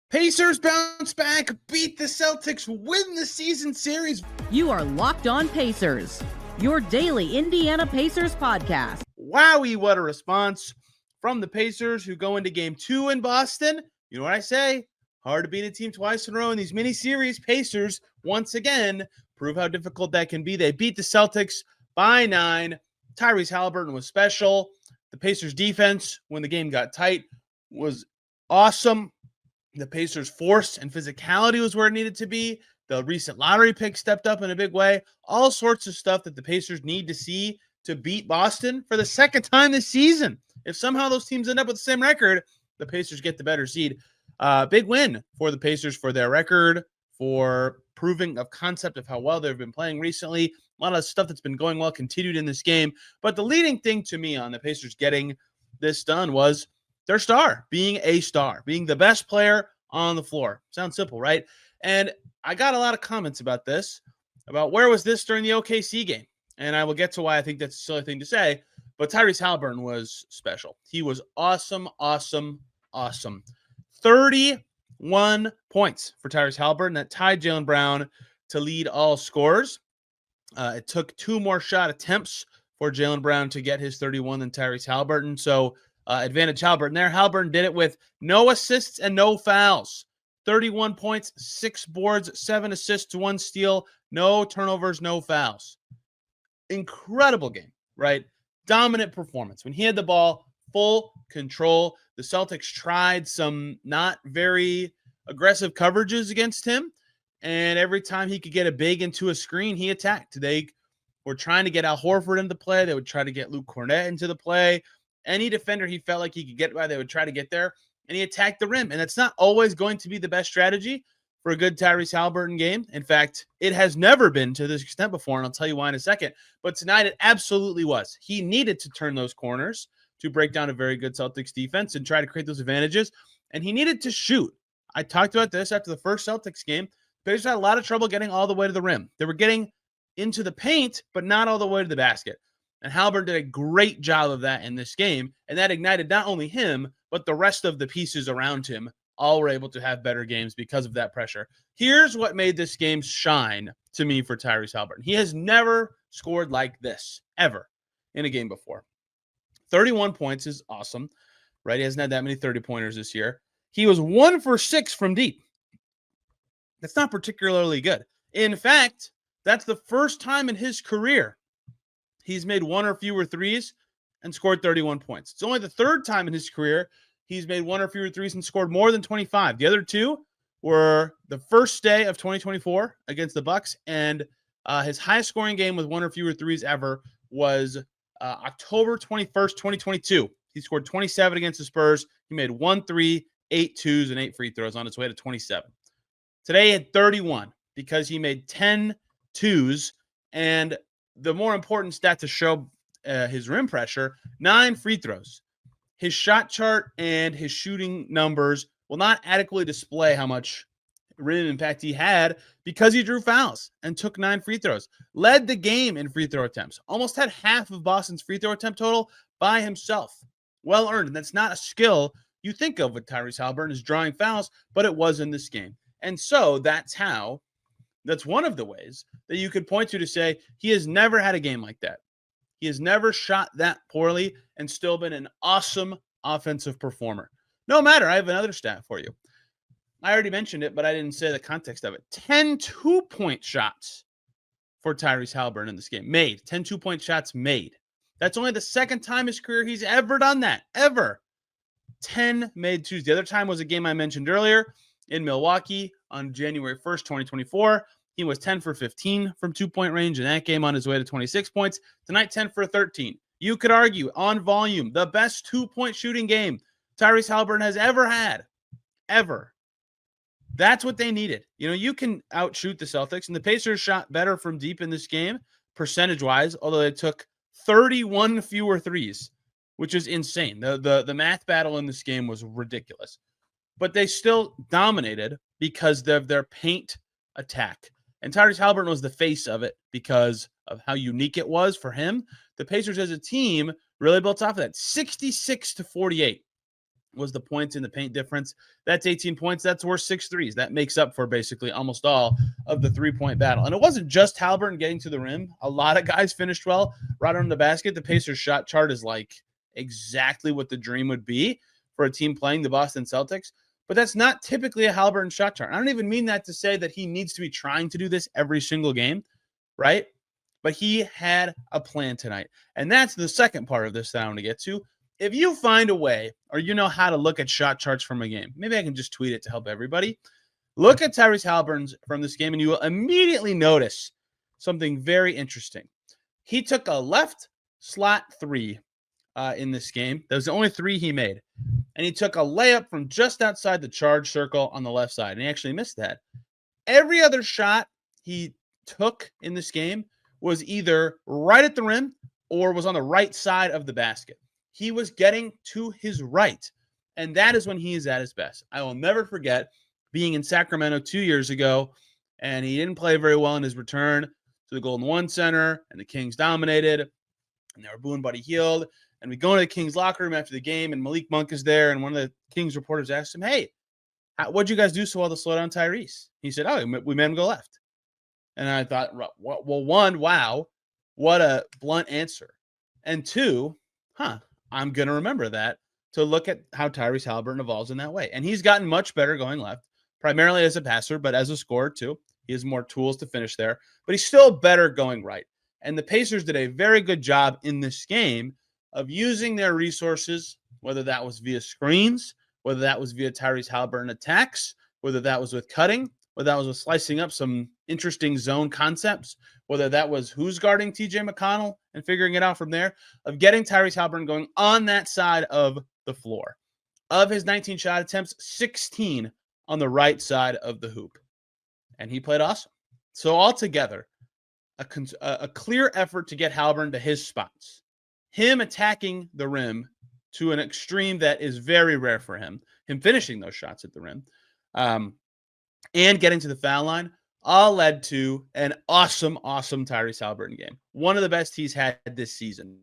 Pacers bounce back, beat the Celtics, win the season series. You are Locked On Pacers, your daily Indiana Pacers podcast. Wowie, what a response from the Pacers, who go into game 2 in Boston. You know what I say? Hard to beat a team twice in a row in these mini-series. Pacers, once again, prove how difficult that can be. They beat the Celtics by 9. Tyrese Halliburton was special. The Pacers' defense, when the game got tight, was awesome. The Pacers' force and physicality was where it needed to be. The recent lottery pick stepped up in a big way. All sorts of stuff that the Pacers need to see to beat Boston for the second time this season. If somehow those teams end up with the same record, the Pacers get the better seed. Big win for the Pacers for their record, for proving of concept of how well they've been playing recently. A lot of stuff that's been going well continued in this game. But the leading thing to me on the Pacers getting this done was their star, being a star, being the best player on the floor. Sounds simple, right? And I got a lot of comments about this, about where was this during the OKC game? And I will get to why I think that's a silly thing to say, but Tyrese Haliburton was special. He was awesome, awesome, awesome. 31 points for Tyrese Haliburton. That tied Jaylen Brown to lead all scorers. It took 2 more shot attempts for Jaylen Brown to get his 31 than Tyrese Haliburton. So advantage Haliburton there. Haliburton did it with no assists and no fouls. 31 points, 6 boards, 7 assists, 1 steal, no turnovers, no fouls. Incredible game, right? Dominant performance. When he had the ball, full control. The Celtics tried some not very aggressive coverages against him, and every time he could get a big into a screen, he attacked. They were trying to get Al Horford into play. They would try to get Luke Cornett into the play. Any defender he felt like he could get by, they would try to get there, and he attacked the rim. And that's not always going to be the best strategy for a good Tyrese Haliburton game. In fact, it has never been to this extent before, and I'll tell you why in a second. But tonight it absolutely was. He needed to turn those corners to break down a very good Celtics defense and try to create those advantages, and he needed to shoot. I talked about this after the first Celtics game. The Pacers had a lot of trouble getting all the way to the rim. They were getting into the paint, but not all the way to the basket. And Haliburton did a great job of that in this game, and that ignited not only him, but the rest of the pieces around him all were able to have better games because of that pressure. Here's what made this game shine to me for Tyrese Haliburton. He has never scored like this, ever, in a game before. 31 points is awesome, right? He hasn't had that many 30-pointers this year. He was 1 for 6 from deep. That's not particularly good. In fact, that's the first time in his career he's made 1 or fewer threes and scored 31 points. It's only the third time in his career he's made 1 or fewer threes and scored more than 25. The other 2 were the first day of 2024 against the Bucks, and his highest scoring game with 1 or fewer threes ever was October 21st, 2022. He scored 27 against the Spurs. He made 1 3, 8 twos, and 8 free throws on his way to 27. Today he had 31 because he made 10 twos, and the more important stat to show his rim pressure, 9 free throws. His shot chart and his shooting numbers will not adequately display how much rim impact he had because he drew fouls and took 9 free throws. Led the game in free throw attempts. Almost had half of Boston's free throw attempt total by himself. Well earned. And that's not a skill you think of with Tyrese Haliburton is drawing fouls, but it was in this game. And so that's one of the ways that you could point to say he has never had a game like that. He has never shot that poorly and still been an awesome offensive performer. No matter, I have another stat for you. I already mentioned it, but I didn't say the context of it. 10 two-point shots for Tyrese Haliburton in this game. Made. 10 two-point shots made. That's only the second time in his career he's ever done that. Ever. 10 made twos. The other time was a game I mentioned earlier in Milwaukee on January 1st, 2024. He was 10 for 15 from 2-point range in that game on his way to 26 points. Tonight, 10 for 13. You could argue on volume, the best 2-point shooting game Tyrese Haliburton has ever had. Ever. That's what they needed. You know, you can outshoot the Celtics, and the Pacers shot better from deep in this game, percentage-wise, although they took 31 fewer threes, which is insane. The math battle in this game was ridiculous. But they still dominated because of their paint attack. And Tyrese Haliburton was the face of it because of how unique it was for him. The Pacers as a team really built off of that. 66-48 was the points in the paint difference. That's 18 points. That's worth 6 threes. That makes up for basically almost all of the 3-point battle. And it wasn't just Haliburton getting to the rim. A lot of guys finished well right on the basket. The Pacers shot chart is like exactly what the dream would be for a team playing the Boston Celtics. But that's not typically a Haliburton shot chart. I don't even mean that to say that he needs to be trying to do this every single game, right? But he had a plan tonight. And that's the second part of this that I want to get to. if you find a way, or you know how to look at shot charts from a game, maybe I can just tweet it to help everybody. Look at Tyrese Halliburton's from this game, and you will immediately notice something very interesting. He took a left slot three in this game. That was the only three he made. And he took a layup from just outside the charge circle on the left side, and he actually missed that. Every other shot he took in this game was either right at the rim or was on the right side of the basket. He was getting to his right, and that is when he is at his best. I will never forget being in Sacramento 2 years ago, and he didn't play very well in his return to the Golden One Center, and the Kings dominated, and they were booing Buddy Hield. And we go into the Kings locker room after the game, and Malik Monk is there, and one of the Kings reporters asked him, hey, what'd you guys do so well to slow down Tyrese? He said, oh, we made him go left. And I thought, well, one, wow, what a blunt answer. And two, I'm going to remember that to look at how Tyrese Halliburton evolves in that way. And he's gotten much better going left, primarily as a passer, but as a scorer too. He has more tools to finish there, but he's still better going right. And the Pacers did a very good job in this game of using their resources, whether that was via screens, whether that was via Tyrese Halliburton attacks, whether that was with cutting, whether that was with slicing up some interesting zone concepts, whether that was who's guarding TJ McConnell and figuring it out from there, of getting Tyrese Halliburton going on that side of the floor. Of his 19 shot attempts, 16 on the right side of the hoop. And he played awesome. So altogether, a clear effort to get Halliburton to his spots. Him attacking the rim to an extreme that is very rare for him finishing those shots at the rim, and getting to the foul line, all led to an awesome Tyrese Halliburton game. One of the best he's had this season.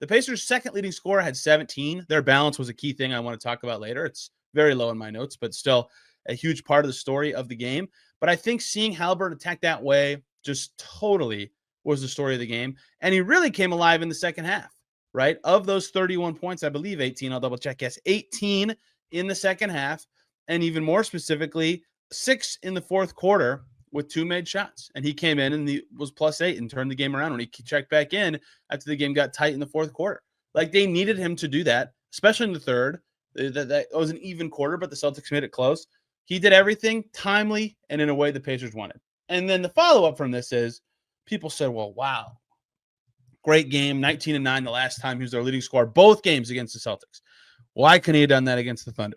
The Pacers' second leading scorer had 17. Their balance was a key thing I want to talk about later. It's very low in my notes, but still a huge part of the story of the game. But I think seeing Halliburton attack that way just totally was the story of the game. And he really came alive in the second half. Right? Of those 31 points, I believe 18, I'll double check. Yes, 18 in the second half. And even more specifically, 6 in the fourth quarter with 2 made shots. And he came in and he was +8 and turned the game around when he checked back in after the game got tight in the fourth quarter. Like, they needed him to do that, especially in the third. That was an even quarter, but the Celtics made it close. He did everything timely and in a way the Pacers wanted. And then the follow-up from this is people said, well, wow. Great game, 19-9 the last time he was their leading scorer, both games against the Celtics. Why couldn't he have done that against the Thunder?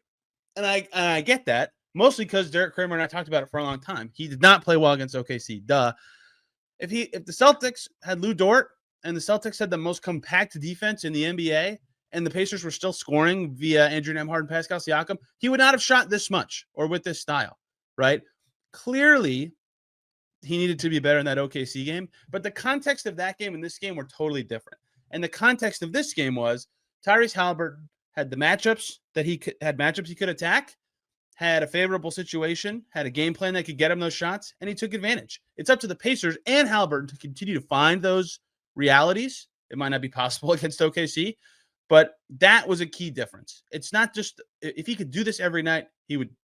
And I get that, mostly because Derek Kramer and I talked about it for a long time. He did not play well against OKC. Duh. If the Celtics had Lou Dort and the Celtics had the most compact defense in the NBA and the Pacers were still scoring via Andrew Nembhard and Pascal Siakam, he would not have shot this much or with this style, right? Clearly, he needed to be better in that OKC game, but the context of that game and this game were totally different. And the context of this game was Tyrese Halliburton had the matchups that he could attack, had a favorable situation, had a game plan that could get him those shots, and he took advantage. It's up to the Pacers and Halliburton to continue to find those realities. It might not be possible against OKC, but that was a key difference. It's not just if he could do this every night, he would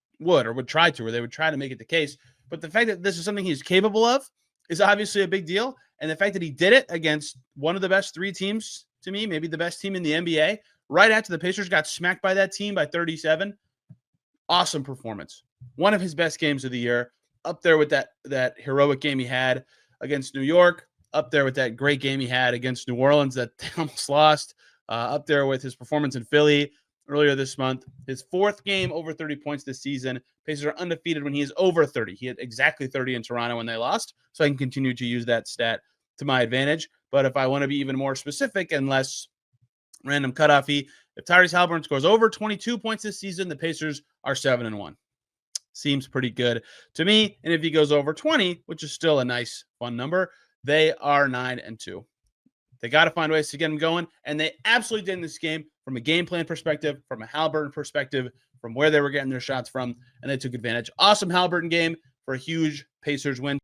try to, or they would try to make it the case. But the fact that this is something he's capable of is obviously a big deal. And the fact that he did it against one of the best 3 teams, to me, maybe the best team in the NBA, right after the Pacers got smacked by that team by 37, awesome performance. One of his best games of the year, up there with that heroic game he had against New York, up there with that great game he had against New Orleans that they almost lost, up there with his performance in Philly earlier this month. His 4th game over 30 points this season. Pacers are undefeated when he is over 30. He had exactly 30 in Toronto when they lost, so I can continue to use that stat to my advantage. But if I want to be even more specific and less random cutoffy, if Tyrese Halliburton scores over 22 points this season, the Pacers are 7-1. Seems pretty good to me. And if he goes over 20, which is still a nice, fun number, they are 9-2. They got to find ways to get him going, and they absolutely did in this game from a game plan perspective, from a Halliburton perspective, from where they were getting their shots from, and they took advantage. Awesome Halliburton game for a huge Pacers win.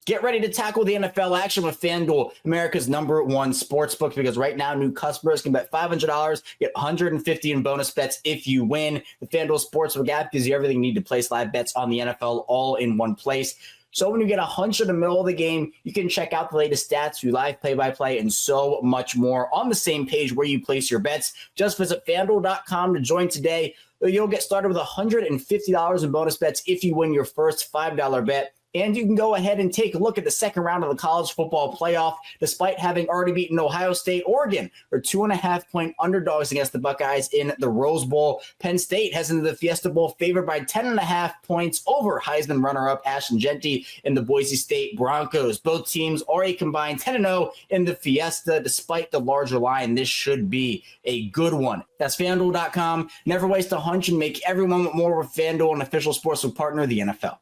Get ready to tackle the NFL action with FanDuel, America's #1 sportsbook, because right now new customers can bet $500, get $150 in bonus bets if you win. The FanDuel Sportsbook app gives you everything you need to place live bets on the NFL all in one place. So when you get a hunch in the middle of the game, you can check out the latest stats, do live play-by-play, and so much more on the same page where you place your bets. Just visit FanDuel.com to join today. You'll get started with $150 in bonus bets if you win your first $5 bet. And you can go ahead and take a look at the second round of the college football playoff. Despite having already beaten Ohio State, Oregon are 2.5-point underdogs against the Buckeyes in the Rose Bowl. Penn State heads into the Fiesta Bowl favored by 10.5 points over Heisman runner-up Ashton Jeanty and the Boise State Broncos. Both teams are a combined 10-0 in the Fiesta. Despite the larger line, this should be a good one. That's FanDuel.com. Never waste a hunch and make every moment more with FanDuel, an official sportsbook partner of the NFL.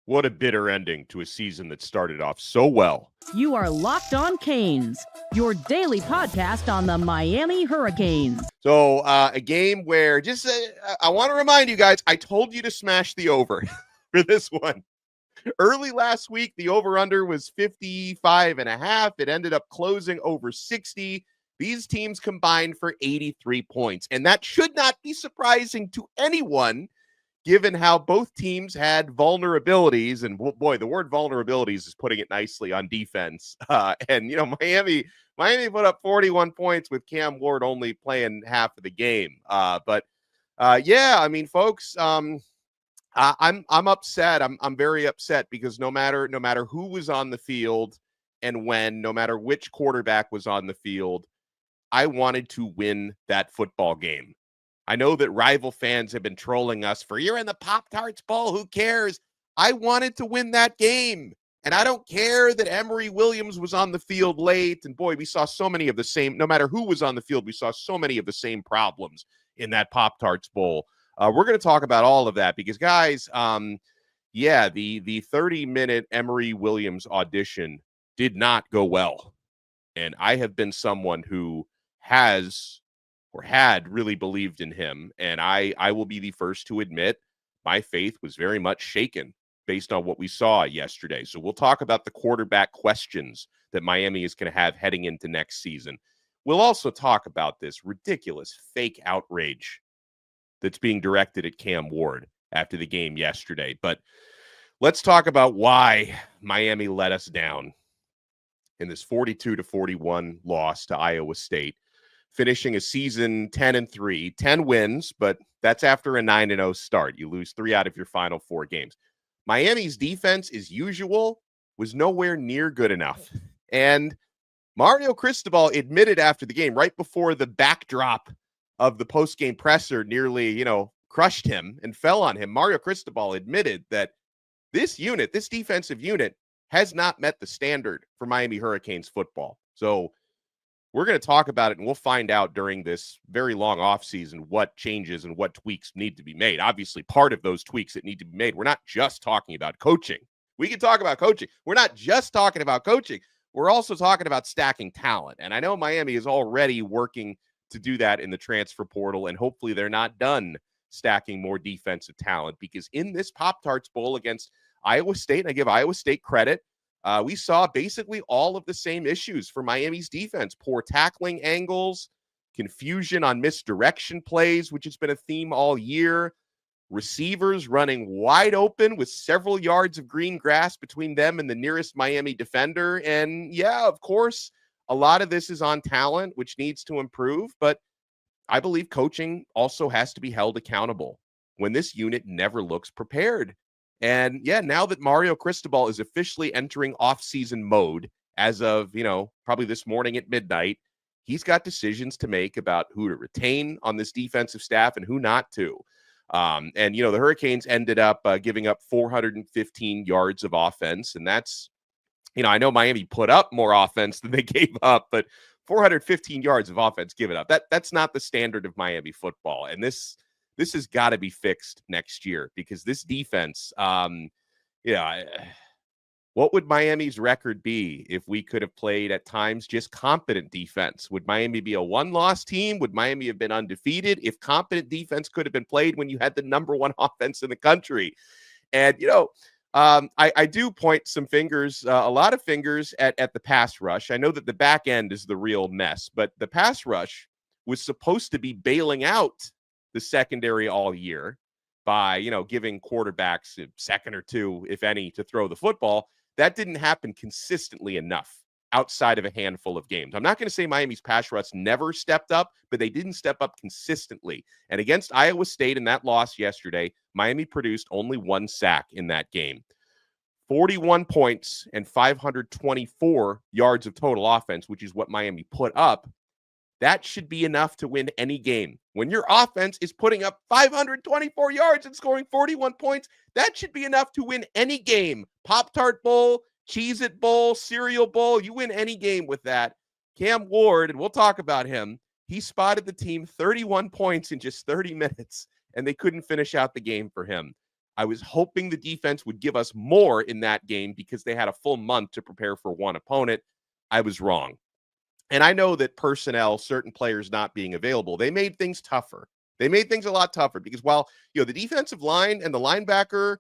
What a bitter ending to a season that started off so well. You are Locked On Canes, your daily podcast on the Miami Hurricanes. So a game where I want to remind you guys, I told you to smash the over for this one. Early last week, the over-under was 55.5. It ended up closing over 60. These teams combined for 83 points. And that should not be surprising to anyone, given how both teams had vulnerabilities. And boy, the word vulnerabilities is putting it nicely on defense. And, Miami put up 41 points with Cam Ward only playing half of the game. Folks, I'm upset. I'm very upset because no matter who was on the field and when, no matter which quarterback was on the field, I wanted to win that football game. I know that rival fans have been trolling us for, you're in the Pop-Tarts Bowl, who cares? I wanted to win that game. And I don't care that Emory Williams was on the field late. And boy, we saw so many of the same, no matter who was on the field, we saw so many of the same problems in that Pop-Tarts Bowl. We're going to talk about all of that because, guys, the 30-minute Emory Williams audition did not go well. And I have been someone who has or had really believed in him. And I will be the first to admit my faith was very much shaken based on what we saw yesterday. So we'll talk about the quarterback questions that Miami is going to have heading into next season. We'll also talk about this ridiculous fake outrage that's being directed at Cam Ward after the game yesterday. But let's talk about why Miami let us down in this 42-41 loss to Iowa State, finishing a season 10-3, 10 wins, but that's after a 9-0 start. You lose 3 out of your final 4 games. Miami's defense, as usual, was nowhere near good enough. And Mario Cristobal admitted after the game, right before the backdrop of the post-game presser nearly, crushed him and fell on him. Mario Cristobal admitted that this defensive unit, has not met the standard for Miami Hurricanes football. So we're going to talk about it, and we'll find out during this very long offseason what changes and what tweaks need to be made. Obviously, part of those tweaks that need to be made, we're not just talking about coaching. We can talk about coaching. We're not just talking about coaching. We're also talking about stacking talent. And I know Miami is already working to do that in the transfer portal, and hopefully they're not done stacking more defensive talent, because in this Pop-Tarts Bowl against Iowa State, and I give Iowa State credit, we saw basically all of the same issues for Miami's defense. Poor tackling angles, confusion on misdirection plays, which has been a theme all year, receivers running wide open with several yards of green grass between them and the nearest Miami defender. And yeah, of course, a lot of this is on talent, which needs to improve, but I believe coaching also has to be held accountable when this unit never looks prepared. And yeah, now that Mario Cristobal is officially entering off-season mode as of, probably this morning at midnight, he's got decisions to make about who to retain on this defensive staff and who not to. The Hurricanes ended up giving up 415 yards of offense. And that's, I know Miami put up more offense than they gave up, but 415 yards of offense given up, that's not the standard of Miami football. And this has got to be fixed next year, because this defense, what would Miami's record be if we could have played at times just competent defense? Would Miami be a 1-loss team? Would Miami have been undefeated if competent defense could have been played when you had the number 1 offense in the country? And, I do point some fingers, a lot of fingers at the pass rush. I know that the back end is the real mess, but the pass rush was supposed to be bailing out the secondary all year. by, giving quarterbacks a second or two, if any, to throw the football. That didn't happen consistently enough outside of a handful of games. I'm not going to say Miami's pass rush never stepped up, but they didn't step up consistently. And against Iowa State in that loss yesterday, Miami produced only 1 sack in that game. 41 points and 524 yards of total offense, which is what Miami put up. That should be enough to win any game. When your offense is putting up 524 yards and scoring 41 points, that should be enough to win any game. Pop-Tart Bowl, Cheez-It Bowl, Cereal Bowl, you win any game with that. Cam Ward, and we'll talk about him, he spotted the team 31 points in just 30 minutes, and they couldn't finish out the game for him. I was hoping the defense would give us more in that game because they had a full month to prepare for one opponent. I was wrong. And I know that personnel, certain players not being available, they made things tougher. They made things a lot tougher because while, the defensive line and the linebacker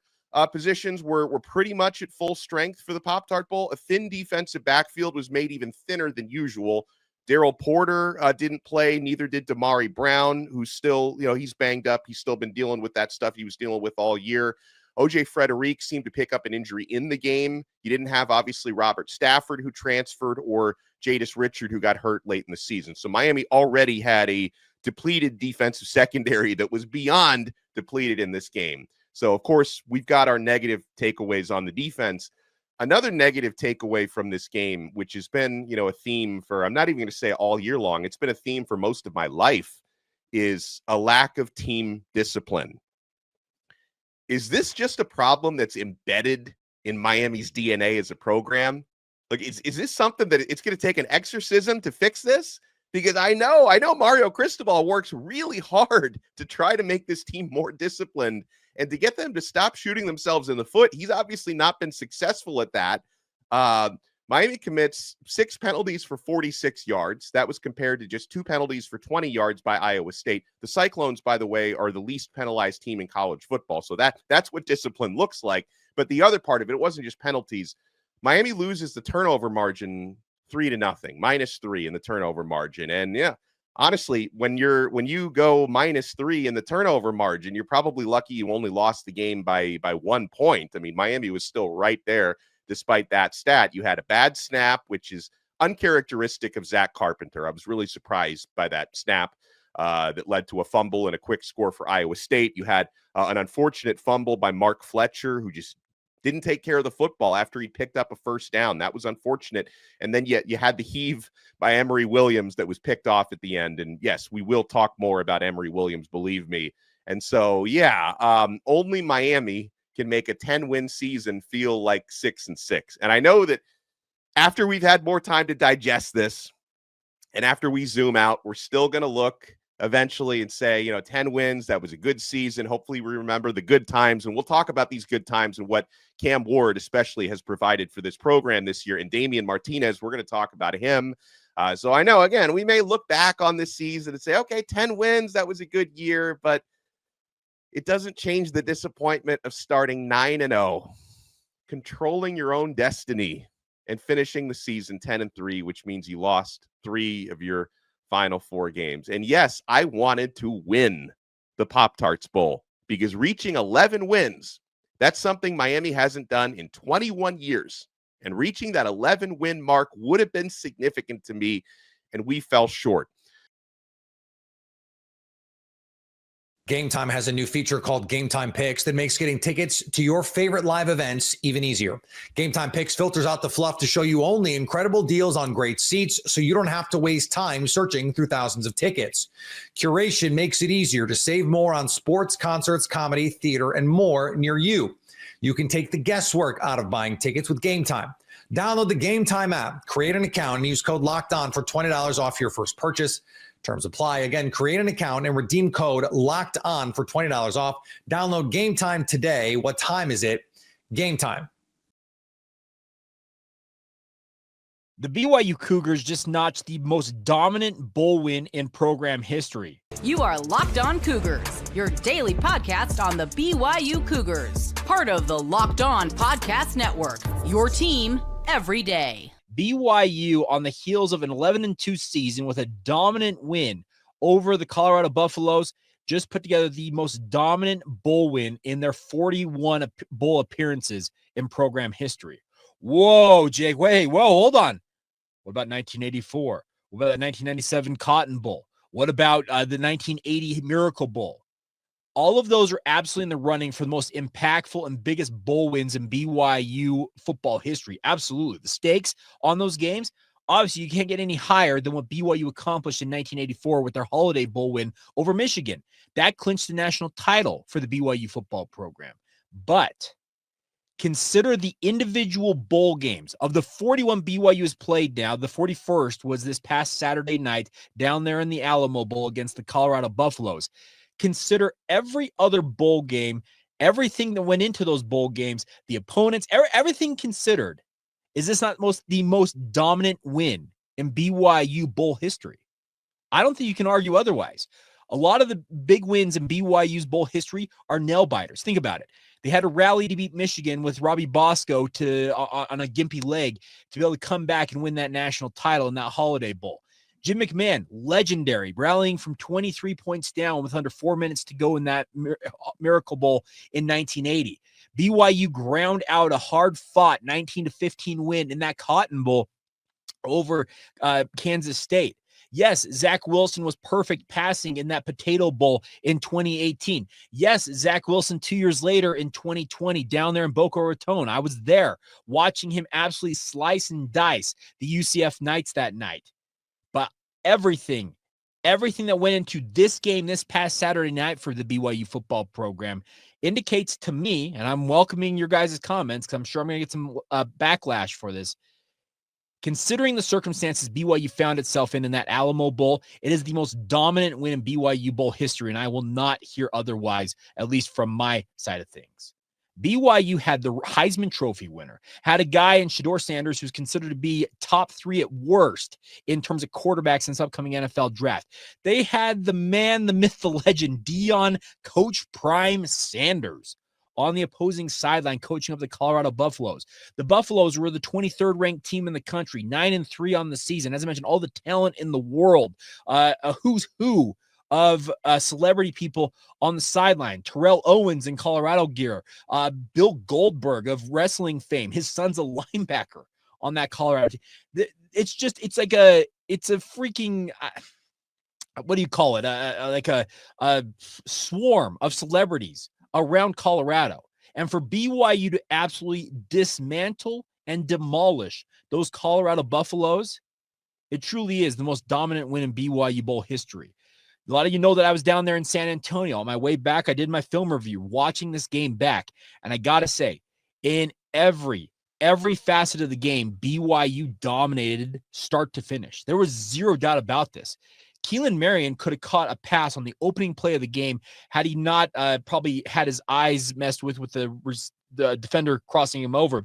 positions were pretty much at full strength for the Pop-Tart Bowl, a thin defensive backfield was made even thinner than usual. Daryl Porter didn't play, neither did Damari Brown, who's still, he's banged up. He's still been dealing with that stuff he was dealing with all year. O.J. Frederick seemed to pick up an injury in the game. You didn't have, obviously, Robert Stafford, who transferred, or Jadis Richard, who got hurt late in the season. So Miami already had a depleted defensive secondary that was beyond depleted in this game. So, of course, we've got our negative takeaways on the defense. Another negative takeaway from this game, which has been, a theme for, I'm not even going to say all year long, it's been a theme for most of my life, is a lack of team discipline. Is this just a problem that's embedded in Miami's DNA as a program? Like, is this something that it's going to take an exorcism to fix this? Because I know Mario Cristobal works really hard to try to make this team more disciplined and to get them to stop shooting themselves in the foot. He's obviously not been successful at that. Miami commits 6 penalties for 46 yards. That was compared to just 2 penalties for 20 yards by Iowa State. The Cyclones, by the way, are the least penalized team in college football. So that's what discipline looks like. But the other part of it wasn't just penalties. Miami loses the turnover margin 3-0, -3 in the turnover margin. And yeah, honestly, when you go -3 in the turnover margin, you're probably lucky you only lost the game by 1 point. I mean, Miami was still right there despite that stat. You had a bad snap, which is uncharacteristic of Zach Carpenter. I was really surprised by that snap that led to a fumble and a quick score for Iowa State. You had an unfortunate fumble by Mark Fletcher, who just didn't take care of the football after he picked up a first down. That was unfortunate. And then you had the heave by Emory Williams that was picked off at the end. And yes, we will talk more about Emory Williams, believe me. And so, yeah, only Miami can make a 10-win season feel like 6-6. And I know that after we've had more time to digest this and after we zoom out, we're still going to look eventually and say, 10 wins, that was a good season. Hopefully we remember the good times, and we'll talk about these good times and what Cam Ward especially has provided for this program this year. And Damian Martinez, we're going to talk about him. So I know, again, we may look back on this season and say, okay, 10 wins, that was a good year, but it doesn't change the disappointment of starting 9-0, controlling your own destiny, and finishing the season 10-3, which means you lost 3 of your final 4 games. And yes, I wanted to win the Pop-Tarts Bowl because reaching 11 wins, that's something Miami hasn't done in 21 years. And reaching that 11-win mark would have been significant to me, and we fell short. Gametime has a new feature called Gametime Picks that makes getting tickets to your favorite live events even easier. Gametime Picks filters out the fluff to show you only incredible deals on great seats, so you don't have to waste time searching through thousands of tickets. Curation makes it easier to save more on sports, concerts, comedy, theater, and more near you. You can take the guesswork out of buying tickets with Gametime. Download the Gametime app, create an account, and use code LOCKEDON for $20 off your first purchase. Terms apply. Again, create an account and redeem code LOCKEDON for $20 off. Download Gametime today. What time is it? Gametime. The BYU Cougars just notched the most dominant bowl win in program history. You are Locked On Cougars, your daily podcast on the BYU Cougars. Part of the Locked On Podcast Network, your team every day. BYU on the heels of an 11-2 season with a dominant win over the Colorado Buffaloes. just put together the most dominant bowl win in their 41 bowl appearances in program history. Whoa, Jake, whoa, hold on. What about 1984? What about the 1997 Cotton Bowl? What about the 1980 Miracle Bowl? All of those are absolutely in the running for the most impactful and biggest bowl wins in BYU football history. Absolutely. The stakes on those games, obviously, you can't get any higher than what BYU accomplished in 1984 with their Holiday Bowl win over Michigan. That clinched the national title for the BYU football program. But consider the individual bowl games. Of the 41 BYU has played now, the 41st was this past Saturday night down there in the Alamo Bowl against the Colorado Buffaloes. Consider every other bowl game, everything that went into those bowl games, the opponents, everything considered. Is this not the most dominant win in BYU bowl history? I don't think you can argue otherwise. A lot of the big wins in BYU's bowl history are nail biters. Think about it. They had a rally to beat Michigan with Robbie Bosco on a gimpy leg to be able to come back and win that national title in that Holiday Bowl. Jim McMahon, legendary, rallying from 23 points down with under 4 minutes to go in that Miracle Bowl in 1980. BYU ground out a hard-fought 19-15 win in that Cotton Bowl over Kansas State. Yes, Zach Wilson was perfect passing in that Potato Bowl in 2018. Yes, Zach Wilson 2 years later in 2020 down there in Boca Raton. I was there watching him absolutely slice and dice the UCF Knights that night. But everything that went into this game this past Saturday night for the BYU football program indicates to me, and I'm welcoming your guys' comments because I'm sure I'm going to get some backlash for this. Considering the circumstances BYU found itself in that Alamo Bowl, it is the most dominant win in BYU Bowl history, and I will not hear otherwise, at least from my side of things. BYU had the Heisman Trophy winner, had a guy in Shedeur Sanders who's considered to be top 3 at worst in terms of quarterbacks in this upcoming NFL draft. They had the man, the myth, the legend, Deion Coach Prime Sanders on the opposing sideline coaching up the Colorado Buffaloes. The Buffaloes were the 23rd ranked team in the country, 9-3 on the season. As I mentioned, all the talent in the world, a who's who of celebrity people on the sideline. Terrell Owens in Colorado gear, Bill Goldberg of wrestling fame. His son's a linebacker on that Colorado team. It's a freaking, what do you call it? Like a swarm of celebrities around Colorado. And for BYU to absolutely dismantle and demolish those Colorado Buffaloes, it truly is the most dominant win in BYU Bowl history. A lot of you know that I was down there in San Antonio. On my way back, I did my film review watching this game back. And I got to say, in every facet of the game, BYU dominated start to finish. There was zero doubt about this. Keelan Marion could have caught a pass on the opening play of the game had he not probably had his eyes messed with the defender crossing him over.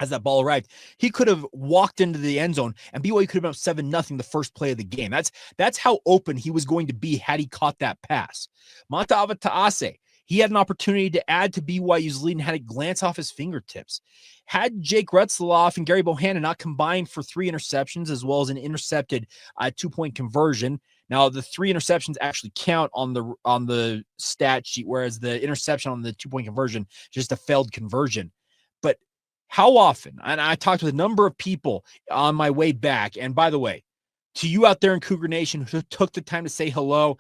As that ball arrived, he could have walked into the end zone and BYU could have been up 7-0 the first play of the game. That's how open he was going to be had he caught that pass. Mata Avata'ase, he had an opportunity to add to BYU's lead and had it glance off his fingertips. Had Jake Retzlaff and Gary Bohannon not combined for 3 interceptions as well as an intercepted 2-point conversion. Now, the 3 interceptions actually count on the stat sheet, whereas the interception on the 2-point conversion just a failed conversion. But how often, and I talked with a number of people on my way back, and by the way, to you out there in Cougar Nation who took the time to say hello,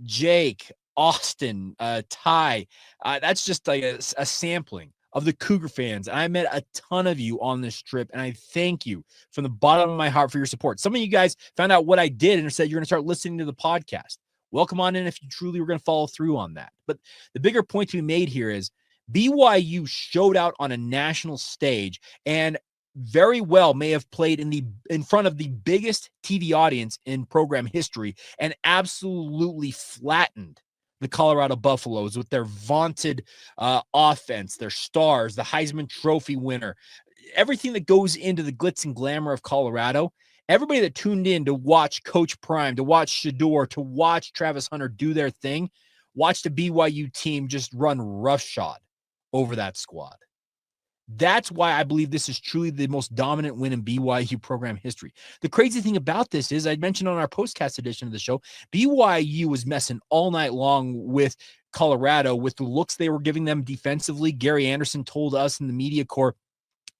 Jake, Austin, Ty, that's just like a sampling of the Cougar fans. And I met a ton of you on this trip, and I thank you from the bottom of my heart for your support. Some of you guys found out what I did and said you're going to start listening to the podcast. Welcome on in if you truly were going to follow through on that. But the bigger point to be made here is BYU showed out on a national stage and very well may have played in front of the biggest TV audience in program history and absolutely flattened the Colorado Buffaloes with their vaunted offense, their stars, the Heisman Trophy winner, everything that goes into the glitz and glamour of Colorado. Everybody that tuned in to watch Coach Prime, to watch Shedeur, to watch Travis Hunter do their thing, watched the BYU team just run roughshod over that squad. That's why I believe this is truly the most dominant win in BYU program history. The crazy thing about this is, I mentioned on our postcast edition of the show, BYU was messing all night long with Colorado with the looks they were giving them defensively. Gary Anderson told us in the media corps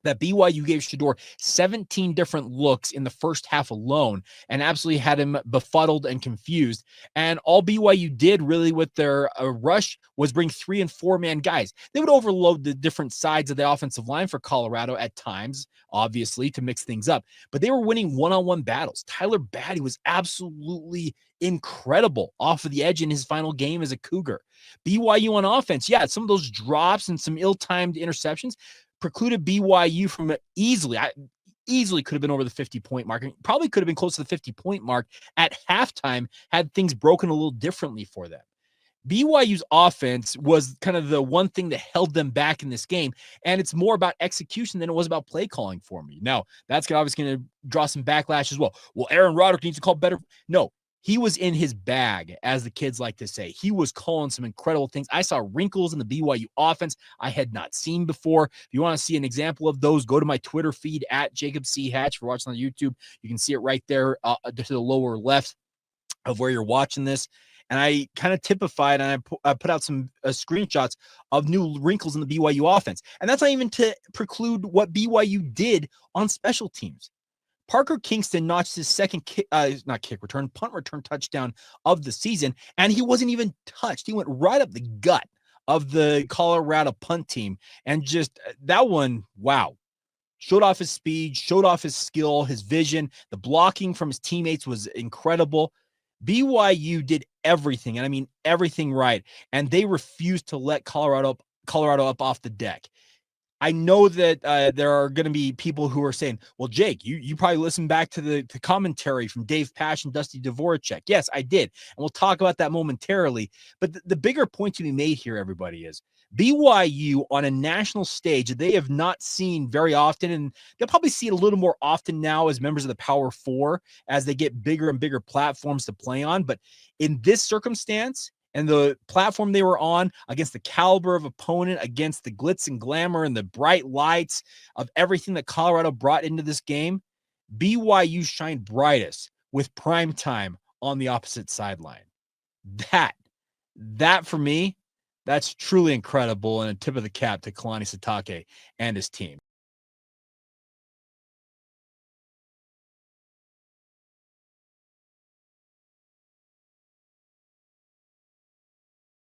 that BYU gave Shedeur 17 different looks in the first half alone and absolutely had him befuddled and confused. And all BYU did really with their rush was bring 3 and 4 man guys. They would overload the different sides of the offensive line for Colorado at times, obviously, to mix things up. But they were winning one-on-one battles. Tyler Batty was absolutely incredible off of the edge in his final game as a Cougar. BYU on offense, yeah, some of those drops and some ill-timed interceptions precluded BYU from easily could have been over the 50-point mark, and probably could have been close to the 50-point mark at halftime had things broken a little differently for them. BYU's offense was kind of the one thing that held them back in this game, and it's more about execution than it was about play calling for me. Now, that's obviously going to draw some backlash as well. Well, Aaron Roderick needs to call better. No, he was in his bag, as the kids like to say. He was calling some incredible things. I saw wrinkles in the BYU offense I had not seen before. If you want to see an example of those, go to my Twitter feed at Jacob C. Hatch. If you're watching on YouTube, you can see it right there to the lower left of where you're watching this. And I kind of typified and I put out some screenshots of new wrinkles in the BYU offense. And that's not even to preclude what BYU did on special teams. Parker Kingston notched his second punt return touchdown of the season, and he wasn't even touched. He went right up the gut of the Colorado punt team, and just that one, wow. Showed off his speed, showed off his skill, his vision. The blocking from his teammates was incredible. BYU did everything, and I mean everything right, and they refused to let Colorado up off the deck. I know that there are going to be people who are saying, well, Jake, you probably listened back to the commentary from Dave Pasch and Dusty Dvoracek. Yes, I did. And we'll talk about that momentarily. But the bigger point to be made here, everybody, is BYU on a national stage, they have not seen very often, and they'll probably see it a little more often now as members of the Power Four as they get bigger and bigger platforms to play on. But in this circumstance, and the platform they were on, against the caliber of opponent, against the glitz and glamour and the bright lights of everything that Colorado brought into this game, BYU shined brightest with prime time on the opposite sideline. That for me, that's truly incredible, and a tip of the cap to Kalani Sitake and his team.